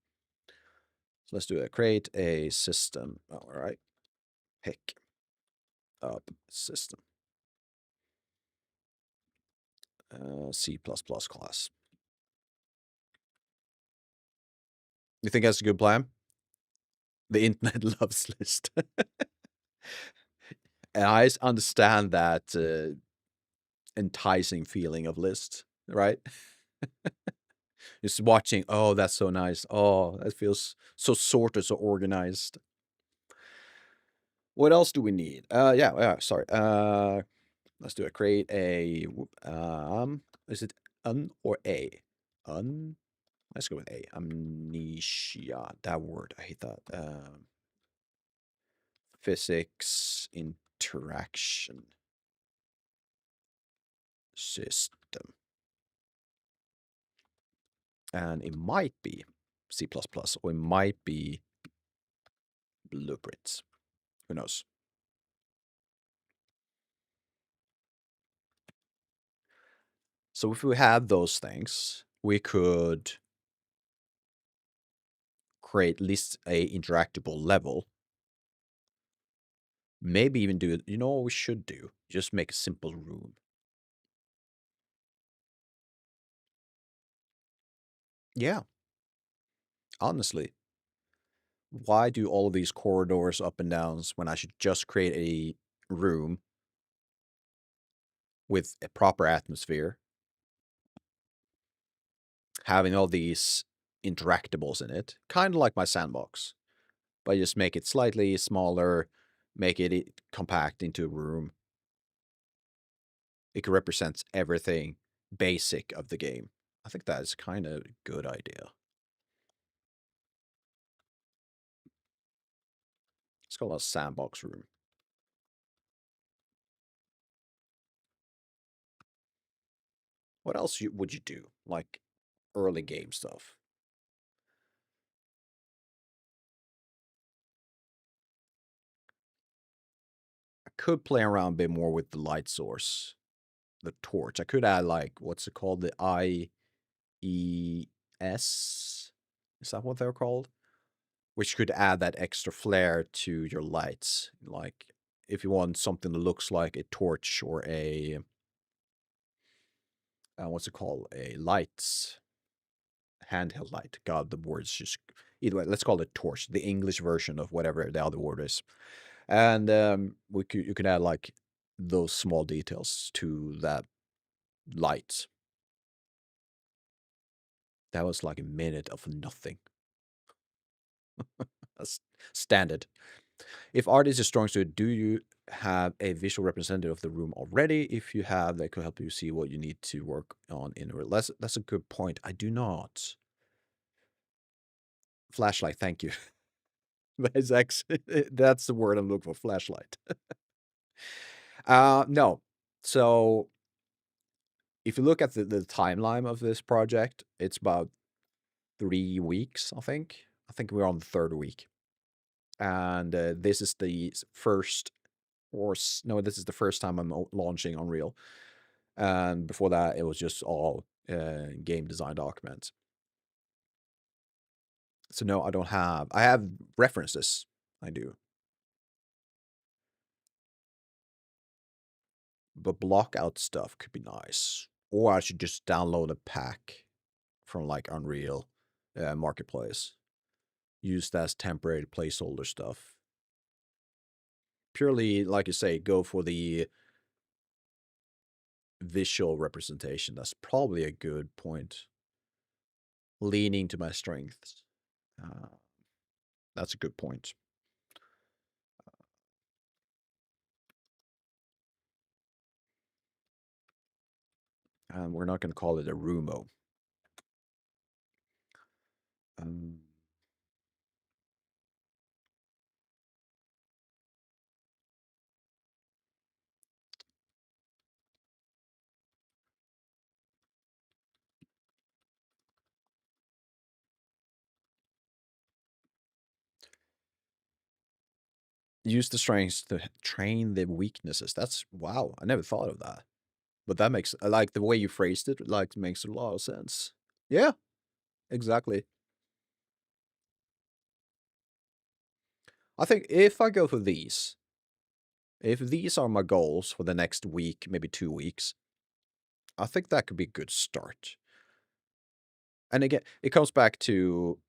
Speaker 1: So let's do it. Create a system. All right. Pick up system. C++ class. You think that's a good plan? The internet loves list. And I understand that enticing feeling of list, right? Just watching, oh, that's so nice. Oh, that feels so sorted, so organized. What else do we need? Yeah, sorry. Let's do it. Create a, is it un or a? Un? Let's go with a. Amnesia. That word, I hate that. Physics interaction system. And it might be C++, or it might be blueprints. Who knows? So if we had those things, we could create at least a interactable level. Maybe even do it. You know what we should do? Just make a simple room. Yeah, honestly. Why do all of these corridors up and downs when I should just create a room with a proper atmosphere, having all these interactables in it, kind of like my sandbox, but just make it slightly smaller, make it compact into a room. It represents everything basic of the game. I think that is kind of a good idea. It's called a sandbox room. What else would you do? Like early game stuff. I could play around a bit more with the light source, the torch. I could add like, what's it called? The IES? Is that what they're called? Which could add that extra flare to your lights. Like if you want something that looks like a torch or a what's it called? A lights handheld light. God, the word's just either way. Let's call it torch, the English version of whatever the other word is. And you can add like those small details to that light. That was like a minute of nothing. That's standard. If art is a strong suit, do you have a visual representative of the room already. If you have, that could help you see what you need to work on in real. That's a good point. I do not. Flashlight, thank you. That's actually, that's the word I'm looking for. Flashlight. No. So if you look at the timeline of this project, it's about 3 weeks, I think. I think we're on the third week. And this is the first, no, this is the first time I'm launching Unreal. And before that, it was just all game design documents. So no, I don't have. I have references. I do. But block out stuff could be nice. Or I should just download a pack from like Unreal Marketplace. Use that as temporary placeholder stuff. Purely, like you say, go for the visual representation. That's probably a good point. Leaning to my strengths. That's a good point. And we're not going to call it a Rumo. Um, use the strengths to train the weaknesses. That's wow. I never thought of that. But that makes, I like the way you phrased it, like makes a lot of sense. Yeah, exactly. I think if I go for these, if these are my goals for the next week, maybe 2 weeks, I think that could be a good start. And again, it comes back to,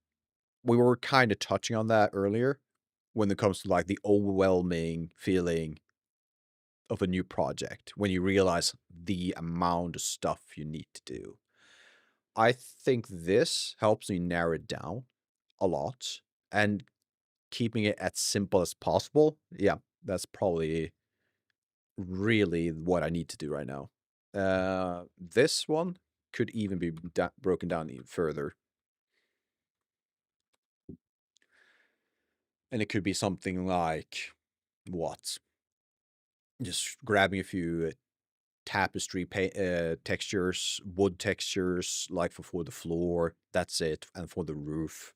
Speaker 1: we were kind of touching on that earlier when it comes to like the overwhelming feeling of a new project, when you realize the amount of stuff you need to do. I think this helps me narrow it down a lot, and keeping it as simple as possible. Yeah, that's probably really what I need to do right now. This one could even be broken down even further. And it could be something like, what? Just grabbing a few tapestry textures, wood textures, like for the floor. That's it. And for the roof,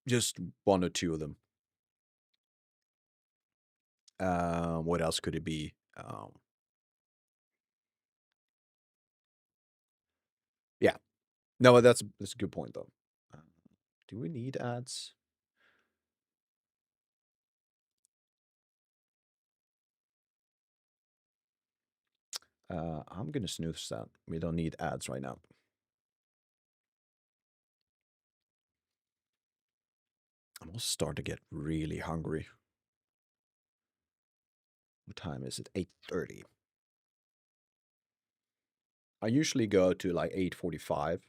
Speaker 1: just one or two of them. What else could it be? Yeah. No, that's a good point though. Uh, do we need ads? I'm gonna snooze that. We don't need ads right now. I'm also starting to get really hungry. What time is it? 8:30. I usually go to like 8:45,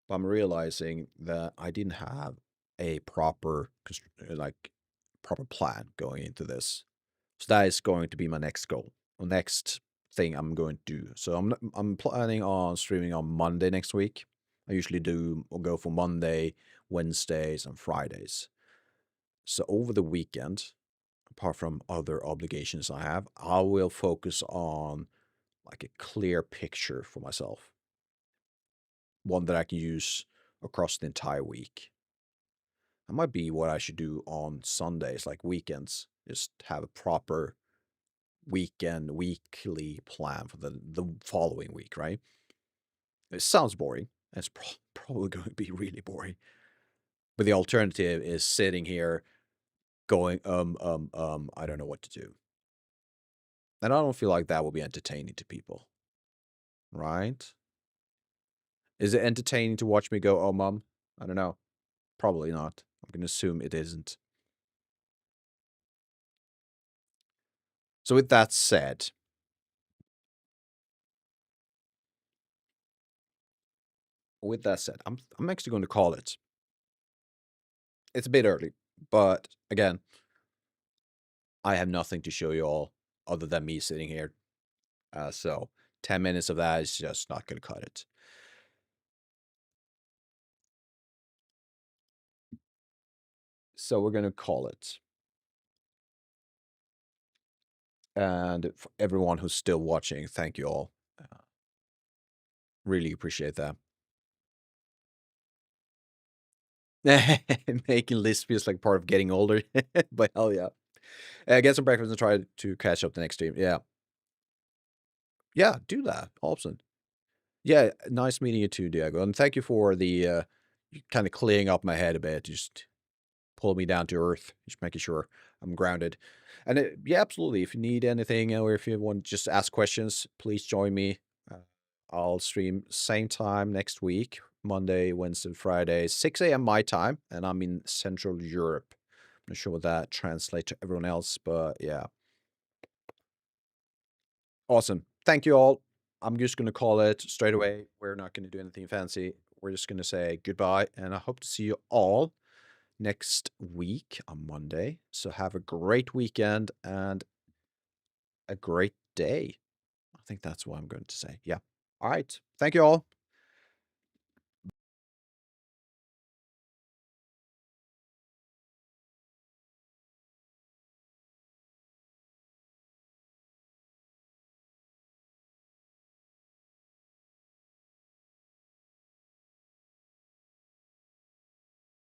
Speaker 1: but I'm realizing that I didn't have a proper like proper plan going into this. So that is going to be my next goal, the next thing I'm going to do. So I'm planning on streaming on Monday next week. I usually do or go for Monday, Wednesdays, and Fridays. So over the weekend, apart from other obligations I have, I will focus on like a clear picture for myself, one that I can use across the entire week. That might be what I should do on Sundays, like weekends. Just have a proper weekly plan for the following week, right? It sounds boring. It's probably going to be really boring. But the alternative is sitting here going, I don't know what to do. And I don't feel like that will be entertaining to people, right? Is it entertaining to watch me go, oh, mom? I don't know. Probably not. I'm going to assume it isn't. So with that said, I'm actually going to call it. It's a bit early, but again, I have nothing to show you all other than me sitting here. So 10 minutes of that is just not going to cut it. So we're going to call it. And for everyone who's still watching, thank you all. Really appreciate that. Making lists feels like part of getting older, but hell yeah. Get some breakfast and try to catch up the next stream. Yeah. Yeah, do that. Awesome. Yeah, nice meeting you too, Diego. And thank you for the kind of clearing up my head a bit. Just pull me down to earth, just making sure I'm grounded. And yeah, absolutely. If you need anything or if you want to just ask questions, please join me. Uh, I'll stream same time next week, Monday, Wednesday, Friday, 6 a.m. my time, and I'm in Central Europe. I'm not sure what that translates to everyone else, but yeah. Awesome. Thank you all. I'm just going to call it straight away. We're not going to do anything fancy. We're just going to say goodbye, and I hope to see you all next week on Monday. So have a great weekend and a great day. I think that's what I'm going to say. Yeah. All right. Thank you all.